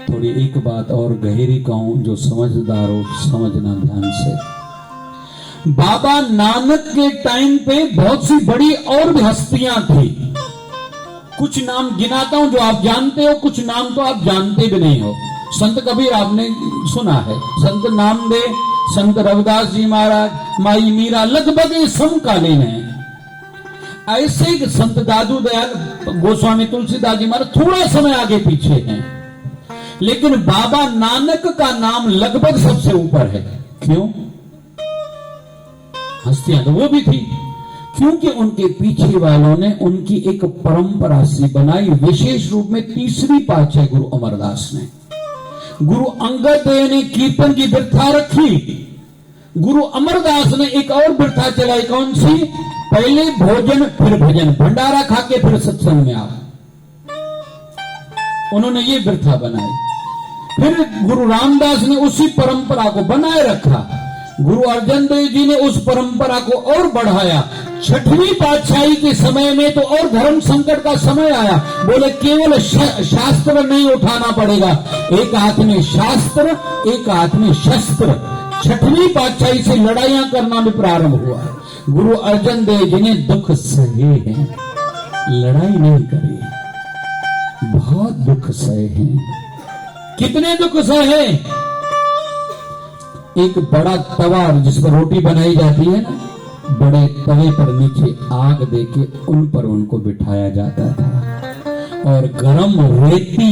थोड़ी एक बात और गहरी कहूं, जो समझदार हो समझना ध्यान से। बाबा नानक के टाइम पे बहुत सी बड़ी और भी हस्तियां थी, कुछ नाम गिनाता हूं जो आप जानते हो, कुछ नाम तो आप जानते भी नहीं हो। संत कबीर आपने सुना है, संत नामदेव, संत रविदास जी महाराज, माई मीरा, लगभग ये समकालीन है। ऐसे ही संत दादू दयाल गोस्वामी तुलसीदास जी महाराज थोड़ा समय आगे पीछे हैं, लेकिन बाबा नानक का नाम लगभग सबसे ऊपर है। क्यों? हस्तियां तो वो भी थी, क्योंकि उनके पीछे वालों ने उनकी एक परंपरा सी बनाई, विशेष रूप में तीसरी पातशाही गुरु अमरदास ने। गुरु अंगद देव ने कीर्तन की प्रथा रखी, गुरु अमरदास ने एक और प्रथा चलाई, कौन सी? पहले भोजन फिर भजन, भंडारा खा के फिर सत्संग में आओ, उन्होंने ये प्रथा बनाई। फिर गुरु रामदास ने उसी परंपरा को बनाए रखा, गुरु अर्जन देव जी ने उस परंपरा को और बढ़ाया। छठवीं पातशाही के समय में तो और धर्म संकट का समय आया, बोले केवल शास्त्र नहीं उठाना पड़ेगा, एक हाथ में शास्त्र एक हाथ में शस्त्र। छठवीं पातशाही से लड़ाइयां करना भी प्रारंभ हुआ। गुरु अर्जन देव जी ने दुख सहे हैं, लड़ाई नहीं करी, बहुत दुख सहे हैं। कितने दुख सहे? एक बड़ा तवा जिस पर रोटी बनाई जाती है ना, बड़े तवे पर नीचे आग देके उन पर उनको बिठाया जाता था, और गरम रेती,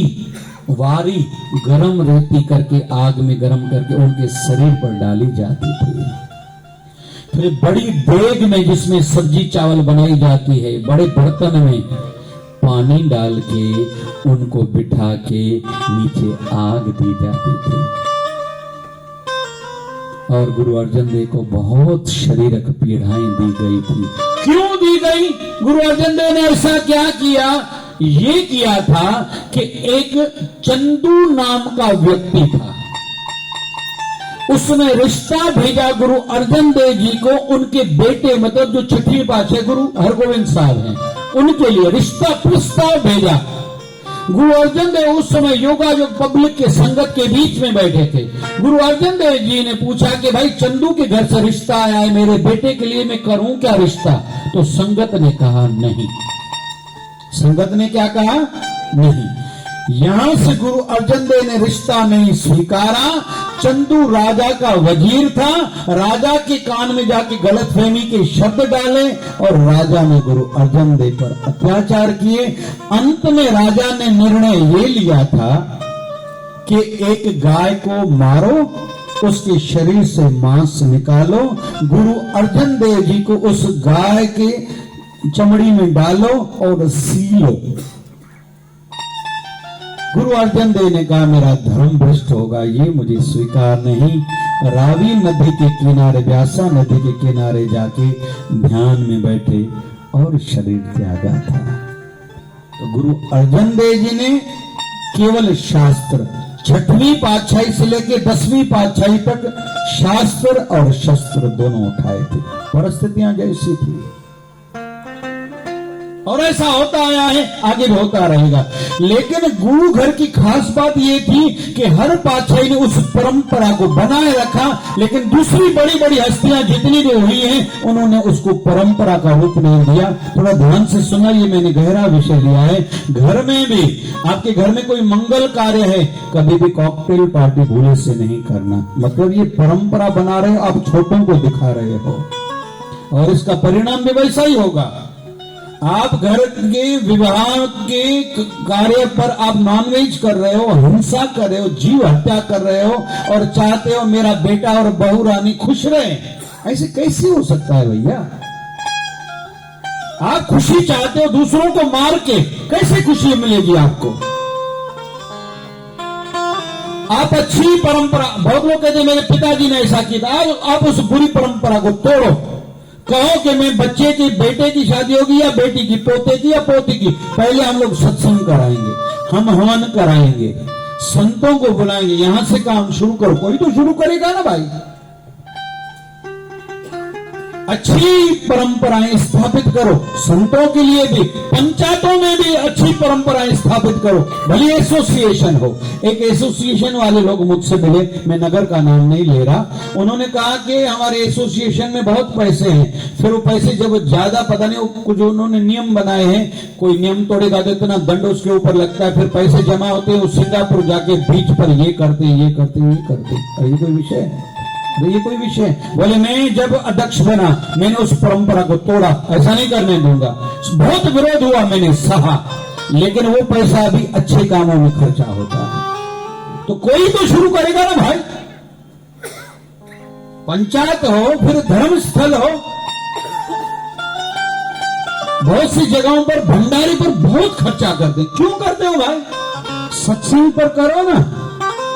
वारी गरम रेती करके आग में गरम करके उनके शरीर पर डाली जाती थी। फिर बड़ी देग में जिसमें सब्जी चावल बनाई जाती है, बड़े बर्तन में पानी डाल के उनको बिठा के नीचे आग दी जाती थी। और गुरु अर्जन देव को बहुत शारीरिक पीड़ाएं दी गई थी। क्यों दी गई? गुरु अर्जन देव ने ऐसा क्या किया? ये किया था कि एक चंदू नाम का व्यक्ति था, उसने रिश्ता भेजा गुरु अर्जन देव जी को, उनके बेटे मतलब जो छठी पातशाही गुरु हरगोविंद साहब हैं, उनके लिए रिश्ता प्रस्ताव भेजा। गुरु अर्जन देव उस समय योगायोग पब्लिक के संगत के बीच में बैठे थे। गुरु अर्जन देव जी ने पूछा कि भाई चंदू के घर से रिश्ता आया है, मेरे बेटे के लिए मैं करूं क्या रिश्ता? तो संगत ने कहा नहीं। संगत ने क्या कहा? नहीं। यहां से गुरु अर्जन देव ने रिश्ता नहीं स्वीकारा। चंदू राजा का वजीर था, राजा के कान में जाके गलतफहमी के शब्द डाले और राजा ने गुरु अर्जन देव पर अत्याचार किए। अंत में राजा ने निर्णय ये लिया था कि एक गाय को मारो, उसके शरीर से मांस निकालो, गुरु अर्जन देव जी को उस गाय के चमड़ी में डालो और सीलो। गुरु अर्जन देव ने कहा मेरा धर्म भ्रष्ट होगा, ये मुझे स्वीकार नहीं। रावी नदी के किनारे, व्यासा नदी के किनारे जाके ध्यान में बैठे और शरीर त्यागा था। तो गुरु अर्जन देव जी ने केवल शास्त्र, 6वीं पातशाही से लेकर 10वीं पातशाही तक शास्त्र और शस्त्र दोनों उठाए थे। परिस्थितियां जैसी थी और ऐसा होता आया है, आगे भी होता रहेगा। लेकिन गुरु घर की खास बात यह थी कि हर पातशाही ने उस परंपरा को बनाए रखा, लेकिन दूसरी बड़ी बड़ी हस्तियां जितनी भी हुई हैं उन्होंने उसको परंपरा का रूप नहीं दिया। थोड़ा ध्यान से सुना, ये मैंने गहरा विषय लिया है। घर में भी, आपके घर में कोई मंगल कार्य है, कभी भी कॉकटेल पार्टी भूले से नहीं करना। मतलब ये परंपरा बना रहे हो, आप छोटों को दिखा रहे हो और इसका परिणाम भी वैसा ही होगा। आप घर के विवाह के कार्य पर आप नॉनवेज कर रहे हो, हिंसा कर रहे हो, जीव हत्या कर रहे हो और चाहते हो मेरा बेटा और बहू रानी खुश रहे। ऐसे कैसे हो सकता है भैया? आप खुशी चाहते हो दूसरों को मार के, कैसे खुशी मिलेगी आपको? आप अच्छी परंपरा, बहुत लोग कहते हैं मेरे पिताजी ने ऐसा किया, आप उस बुरी परंपरा को तोड़ो। कहो कि मैं बच्चे की, बेटे की शादी होगी या बेटी की, पोते की या पोती की, पहले हम लोग सत्संग कराएंगे, हम हवन कराएंगे, संतों को बुलाएंगे, यहां से काम शुरू करो। कोई तो शुरू करेगा ना भाई। अच्छी परंपराएं स्थापित करो, संतों के लिए भी, पंचायतों में भी अच्छी परंपराएं स्थापित करो। भले एसोसिएशन हो। एक एसोसिएशन वाले लोग मुझसे मिले, मैं नगर का नाम नहीं ले रहा। उन्होंने कहा कि हमारे एसोसिएशन में बहुत पैसे हैं। फिर वो पैसे जब ज्यादा, पता नहीं कुछ उन्होंने नियम बनाए हैं, कोई नियम तोड़ेगा तो इतना दंड उसके ऊपर लगता है। फिर पैसे जमा होते हैं, वो सिंगापुर जाके बीच पर ये करते ये करते ये करते। ये कोई विषय है? ये कोई विषय? बोले मैं जब अध्यक्ष बना मैंने उस परंपरा को तोड़ा, ऐसा नहीं करने दूंगा। बहुत विरोध हुआ, मैंने सहा, लेकिन वो पैसा अभी अच्छे कामों में खर्चा होता है। तो कोई तो शुरू करेगा ना भाई। पंचायत हो, फिर धर्म स्थल हो। बहुत सी जगहों पर भंडारे पर बहुत खर्चा करते। क्यों करते हो भाई? सत्संग पर करो ना,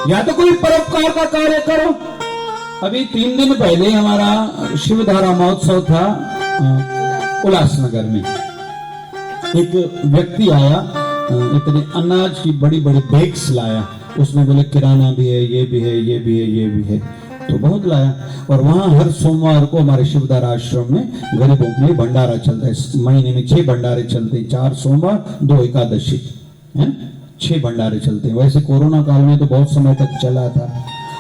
या तो कोई परोपकार का कार्य करो। अभी 3 दिन पहले हमारा शिवधारा महोत्सव था उल्लासनगर में। एक व्यक्ति आया, इतने अनाज की बड़ी बड़ी बैग्स लाया। उसमें बोले किराना भी है, ये भी है, ये भी है, ये भी है, तो बहुत लाया। और वहां हर सोमवार को हमारे शिवधारा आश्रम में गरीबों के लिए भंडारा चलता है। महीने में 6 भंडारे चलते हैं, 4 सोमवार 2 एकादशी है, 6 भंडारे चलते हैं। वैसे कोरोना काल में तो बहुत समय तक चला था।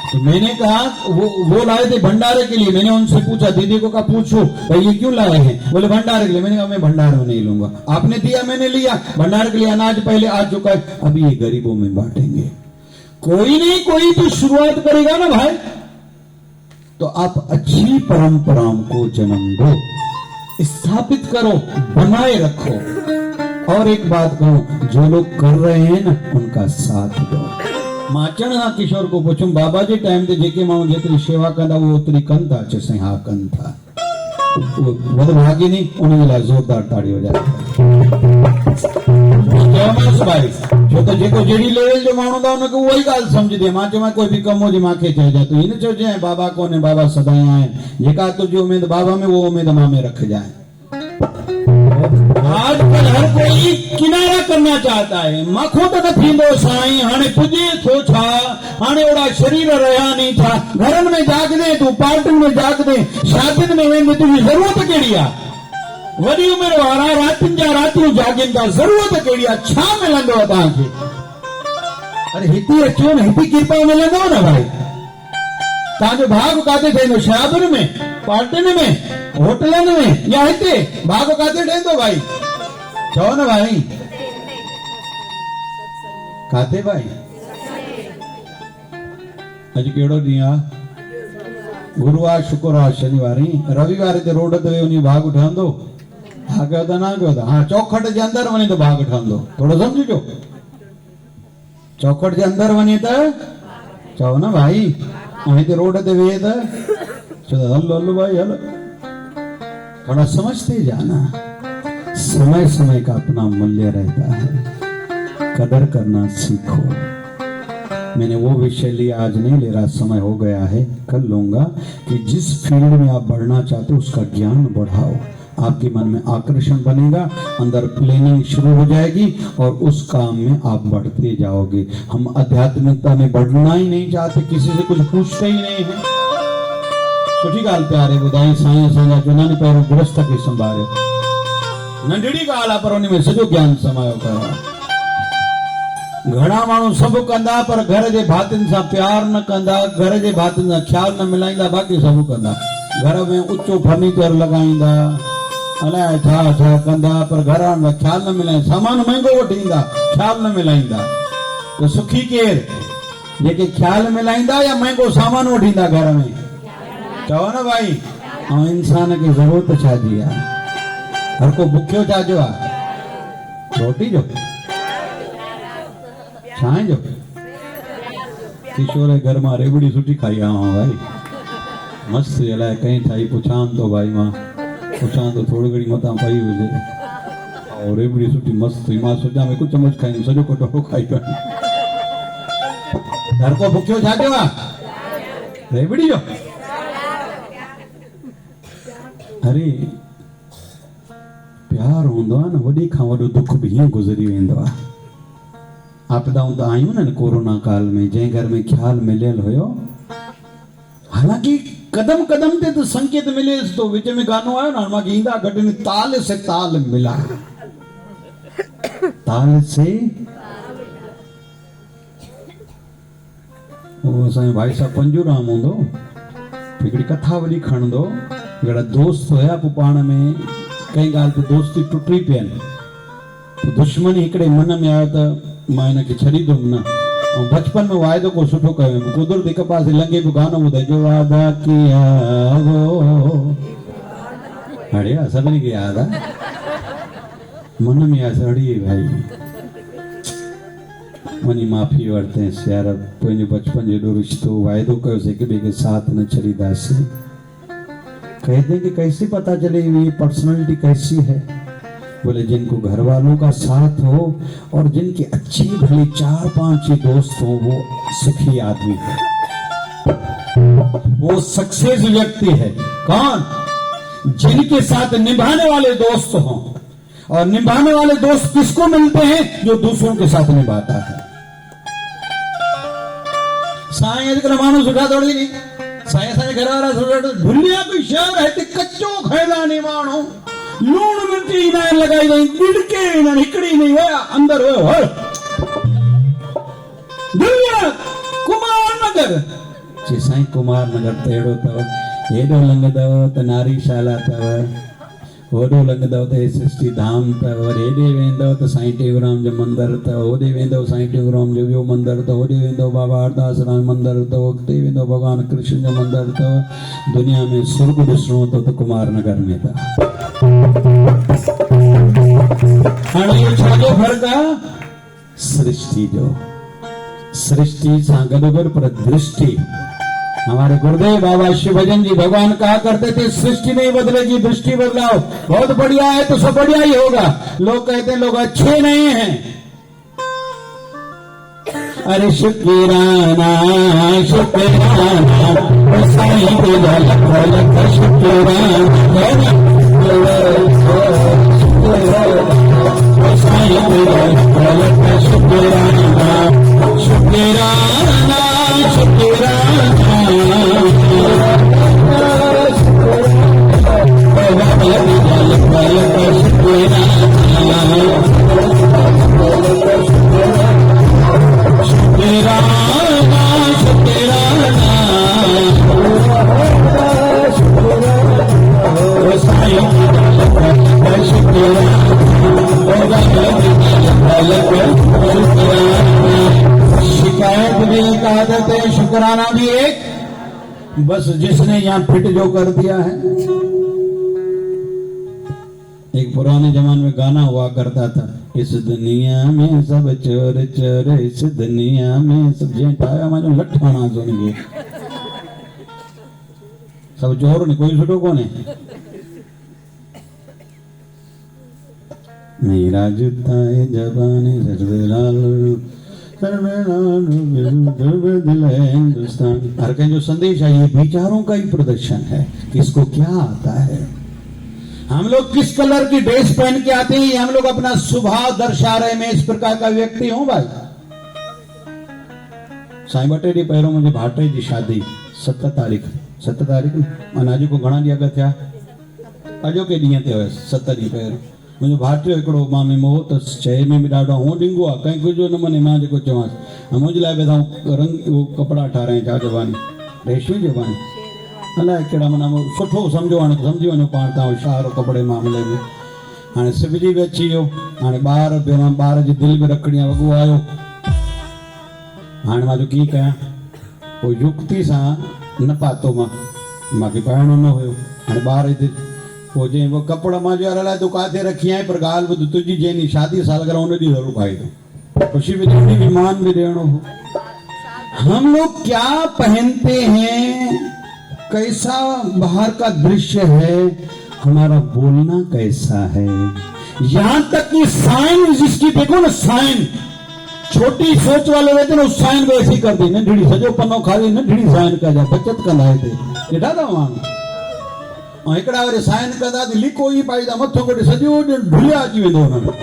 तो मैंने कहा, वो लाए थे भंडारे के लिए। मैंने उनसे पूछा, दीदी को कहा पूछो भाई ये क्यों लाए हैं? बोले भंडारे के लिए। मैंने कहा मैं भंडारे में नहीं लूंगा। आपने दिया, मैंने लिया। भंडारे के लिए अनाज पहले आ चुका है, अभी ये गरीबों में बांटेंगे। कोई नहीं कोई तो शुरुआत करेगा ना भाई। तो आप अच्छी परंपराओं को जन्म दो, स्थापित करो, बनाए रखो। और एक बात कहूं, जो लोग कर रहे हैं ना उनका साथ दो। माचणना किशोर को पूछूं, बाबा जी टाइम ते जेके माण्हू जेतिरी शेवा कंदा वो ओतिरी कनि था? चयसि हा कनि था। वध भागी नहीं, उन्हें लाइ जोरदार ताड़ी हो जाए। भाई छो तो जेको जेड़ी लेवल जो माण्हू था उनखे उहा ई ॻाल्हि सम्झजे। मां चयो कोई बि कम हुजे मांखे चइजांइ, तूं हीअ न चइजांइ बाबा कोन्हे, बाबा सदाई आहिनि। जेका तुंहिंजी उमेद बाबा में, वो उमेद मां में रखजांइ। आजकल हर कोई किनारा करना चाहता है। मखो तो न थींदो साईं, हाणे पुजे थो छा, हाणे ओड़ा शरीर रहिया नहीं था। घरनि में जागदे तूं, पार्टियुनि में जागदे, शादियुनि में वेंदे, तुंहिंजी ज़रूरत कहिड़ी आहे? वॾी उमिरि वारा रातियुनि जा रातियूं जागनि था, ज़रूरत कहिड़ी आहे? छा मिलंदो आहे तव्हांखे? अरे हिती अचो न हिती कृपा मिलंदो न भाई। तव्हांजो भाग काथे ठहंदो? शराबनि में, पार्टियुनि में, होटलनि में या हिते? भाग काथे ठहंदो भाई? चओ न भाई काथे भाई? अॼु कहिड़ो ॾींहुं आहे? गुरुवार, शुक्रवार, शनिवार, रविवार ते रोड ते वेही वञी भाग ठहंदो? हा कयो त न कयो त? हा चौखट जे अंदरि वञे त भाग ठहंदो। थोरो सम्झिजो, चौखट जे अंदरि वञे त चओ न भाई। ऐं हिते रोड ते वेहे त चओ हल हल भाई हल। थोड़ा समझते जाना, समय समय का अपना मूल्य रहता है, कदर करना सीखो। मैंने वो विषय लिया, आज नहीं ले रहा, समय हो गया है, कल लूंगा कि जिस फील्ड में आप बढ़ना चाहते हो उसका ज्ञान बढ़ाओ। आपके मन में आकर्षण बनेगा, अंदर प्लानिंग शुरू हो जाएगी और उस काम में आप बढ़ते जाओगे। हम आध्यात्मिकता में बढ़ना ही नहीं चाहते, किसी से कुछ पूछते ही नहीं है। सुठी गाल प्यारे ॿुधाई साईं असांजा चुनानी पहिरियों गृहस्थ खे संभालियो। नंढड़ी ॻाल्हि आहे पर उन में सॼो ज्ञान समायो पियो आहे। घणा माण्हू सभु कंदा पर घर जे भातियुनि सां प्यार न कंदा, घर जे भातियुनि सां ख्याल न मिलाईंदा, बाक़ी सभु कंदा। घर में ऊंचो फर्नीचर लॻाईंदा, अलाए छा छा कंदा, पर घर वारनि सां ख्याल न मिलाईंदा। सामान महांगो वठी ईंदा, ख्याल न मिलाईंदा। त सुखी केरु? जेके ख्याल मिलाईंदा या महांगो सामान वठी ईंदा घर में? चओ न भाई। ऐं इंसान खे ज़रूरत छा जी आहे? हर को बुखियो छाजो आहे? रोटी जो, छांइ जो? किशोर जे घर मां रेवड़ी सुठी खाई आयो आहियां भाई, मस्त। अलाए कहीं ठाही पुछां तो भाई, मां पुछां तो थोड़ी घड़ी मतां पई हुजे और रेवड़ी सुठी मस्त हुई। मां सोचा मैं कुछ चम्मच खाईंदुमि, सॼो कटोरो खाई वञ। हर को बुखियो छाजो आहे? रेवड़ी जो। अरे प्यार हूंदो आहे न, वॾे खां वॾो दुख बि हीअं गुज़री वेंदो आहे। आपदाऊं त आयूं न कोरोना काल में, जंहिं घर में ख्याल मिलियल हुयो, हालांकि कदम कदम ते तो संकेत मिले तो विच में गानो आयो ना, मां ईंदा गॾु ताल से ताल मिला, ताल से। वो असांजो भाई साहब पंजूराम हूंदो, हिकिड़ी कथा वॾी खणंदो। हिकिड़ा दोस्त हुया, पोइ पाण में कंहिं ॻाल्हि ते दोस्ती टुटी पियनि, पोइ दुश्मनी हिकिड़े मन में आयो त मां हिनखे छॾींदुमि न। ऐं बचपन में वाइदो को सुठो कयो, कुदरत हिकु पासे लंघे पियो गानो ॿुधाए, जो वादा किया वो, अड़े सभिनी खे यादि आहे, मन में आहे अड़ी भाई वञी माफ़ी वरितईंसि यार, पंहिंजे बचपन जो एॾो रिश्तो, वाइदो कयोसीं हिक ॿिए खे साथ न छॾींदासीं। कहते हैं कि कैसे पता चले ये पर्सनालिटी कैसी है? बोले जिनको घर वालों का साथ हो और जिनके अच्छी भली 4-5 दोस्त हो, वो सुखी आदमी है, वो सक्सेस व्यक्ति है। कौन? जिनके साथ निभाने वाले दोस्त हों। और निभाने वाले दोस्त किसको मिलते हैं? जो दूसरों के साथ निभाता है। साईं अॼुकल्ह माण्हू सुठा थोड़ी नहीं, साईं असांजे घर वारा सुठा, दुनिया कोई शहर है हिते कच्चो खाईंदा नी माण्हू, लूण मिर्ची न लॻाई वई, ॾिड़के न हिकिड़ी नहीं वया अंदर वियो हल दुनिया कुमार नगर। जे साईं कुमार नगर त अहिड़ो अथव, हेॾो लंघंदव त नारीशाला अथव, होॾो लंघंदव त एसएसटी धाम अथव, वरी हेॾे वेंदव त साईं टेऊंराम जो मंदरु अथव, होॾे वेंदव साईं टेऊंराम जो ॿियो मंदरु अथव, होॾे वेंदव बाबा हरदास राम मंदरु अथव, हुते वेंदव भॻवान कृष्ण जो मंदरु अथव। दुनिया में स्वर्ग ॾिसणो अथव त कुमार नगर में अथव। हाणे इहो छाजो फ़र्क़ु आहे? सृष्टि जो। सृष्टि सां गॾोगॾु पर दृष्टि। हमारे गुरुदेव बाबा शिव भजन जी भगवान कहा करते थे, सृष्टि नहीं बदलेगी, दृष्टि बदलाओ। बहुत बढ़िया है तो सब बढ़िया ही होगा। लोग कहते हैं लोग अच्छे नहीं हैं। अरे शुक्राना शुक्राना साईं तेरा लख लख शुक्राना, साईं तेरा लख लख शुक्राना, शुक्राना शुक्राना। शुक्राना शिकायत भी एक आदत है, शुक्राना भी एक। बस जिसने यहां फिट जो कर दिया है। एक पुराने जमाने में गाना हुआ करता था, इस दुनिया में सब चोर चोर, इस दुनिया में सब जेठाया मानो लठाना सुन गए, सब चोर ने, कोई छुटो को नहीं। मेरा जूता है जबानी हिंदुस्तान। हर कहीं जो संदेश है ये विचारों का ही प्रदर्शन है, किसको क्या आता है। हम लोग किस कलर की ड्रेस पहन के आते हैं, हम लोग अपना स्वभाव दर्शा रहे। मैं इस प्रकार का व्यक्ति हूं भाई। साईं बटेरी पहिरों मुझे भाटे जी शादी 7 तारीख अनाज को घणा ॾींहं अॻु थिया, अॼो के ॾींहं ते हुयसि 7 ॾींहं पहिरियों मुंहिंजो भाटियो हिकिड़ो मामे मोह त चए में बि ॾाढो हूअं ॾिंगो आहे, कंहिं कुझु नमूने मां जेको चवांसि मुंहिंजे लाइ बि रंग उहो कपिड़ा ठाराए, छा चइबानी रेशमी चइबानी, अलाए कहिड़ा माना सुठो सम्झो, हाणे सम्झी वञो पाण तव्हां होशियारु कपिड़े मामले में। हाणे सिबजी बि अची वियो, हाणे ॿार जी दिलि बि रखणी आहे, वॻो आयो। हाणे मां जो कीअं कयां, पोइ युक्ति सां न पातो, मूंखे पाइणो न हुयो। हाणे ॿार जी पोइ चई वो कपिड़ा मां जो अलाए तूं काथे रखी आहे, पर ॻाल्हि ॿुध, तुंहिंजी जंहिंजी शादी सालगिरह उन ॾींहुं ज़रूरु पाई तो, खुशी भी देनी भी, मान भी देना हो। हम लोग क्या पहनते हैं, कैसा बाहर का दृश्य है, हमारा बोलना कैसा है, यहां तक कि साइन जिसकी देखो ना, साइन छोटी सोच वाले रहते ना, उस साइन को ऐसी कर दी नंढड़ी सजो पन्नो खाली नंढड़ी साइन का जा बचत कंदा थे ॾिठा था माण्हू। ऐं हिकिड़ा वरी साइन कंदा त लिको ई पाईंदा, मथो कोटे सॼो ढुलिया अची वेंदो हुनमें।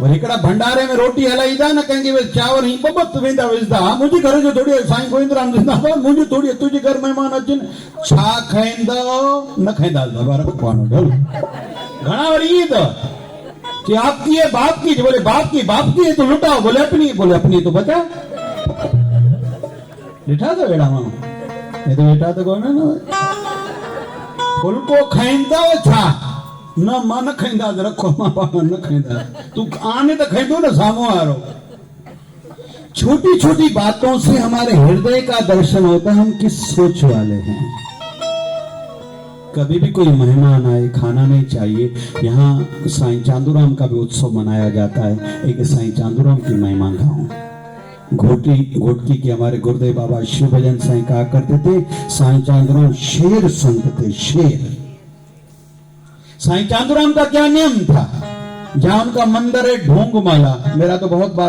वरी हिकिड़ा भंडारे में रोटी हलाईंदा न, कंहिंखे वरी चांवर ही ॿ वेंदा विझंदा, मुंहिंजे घर जो थोड़ी साईं गोविंदराम जिंदाबाद, मुंहिंजी थोड़ी तुंहिंजे घर महिमान अचनि, छा खाईंदो न खाईंदा घणा वरी ईअं त कि आपकी है बाप की, बोले बाप की है तो लुटाओ, बोले अपनी तो बचा। ॾिठा तो अहिड़ा माण्हू, ये तो बेटा तो कोन न फुल्को खाईंदा छा न, मां न खाईंदा रखो, मां पाण न खाईंदा, तू आने तो खाईंदो न साम्हूं वारो। छोटी छोटी बातों से हमारे हृदय का दर्शन होता है, हम किस सोच वाले हैं। कभी भी कोई मेहमान आए, खाना नहीं चाहिए। यहाँ साईं चांदूराम का भी उत्सव मनाया जाता है। एक साईं चांदूराम की महिमा गाऊं, घोटकी के हमारे गुरुदेव बाबा शिव भजन साईं कहा करते थे, साईं चांदूराम शेर संत थे, शेर। साईं चांदूराम का क्या नियम था, जहां उनका मंदिर है ढोंग माला, मेरा तो बहुत बार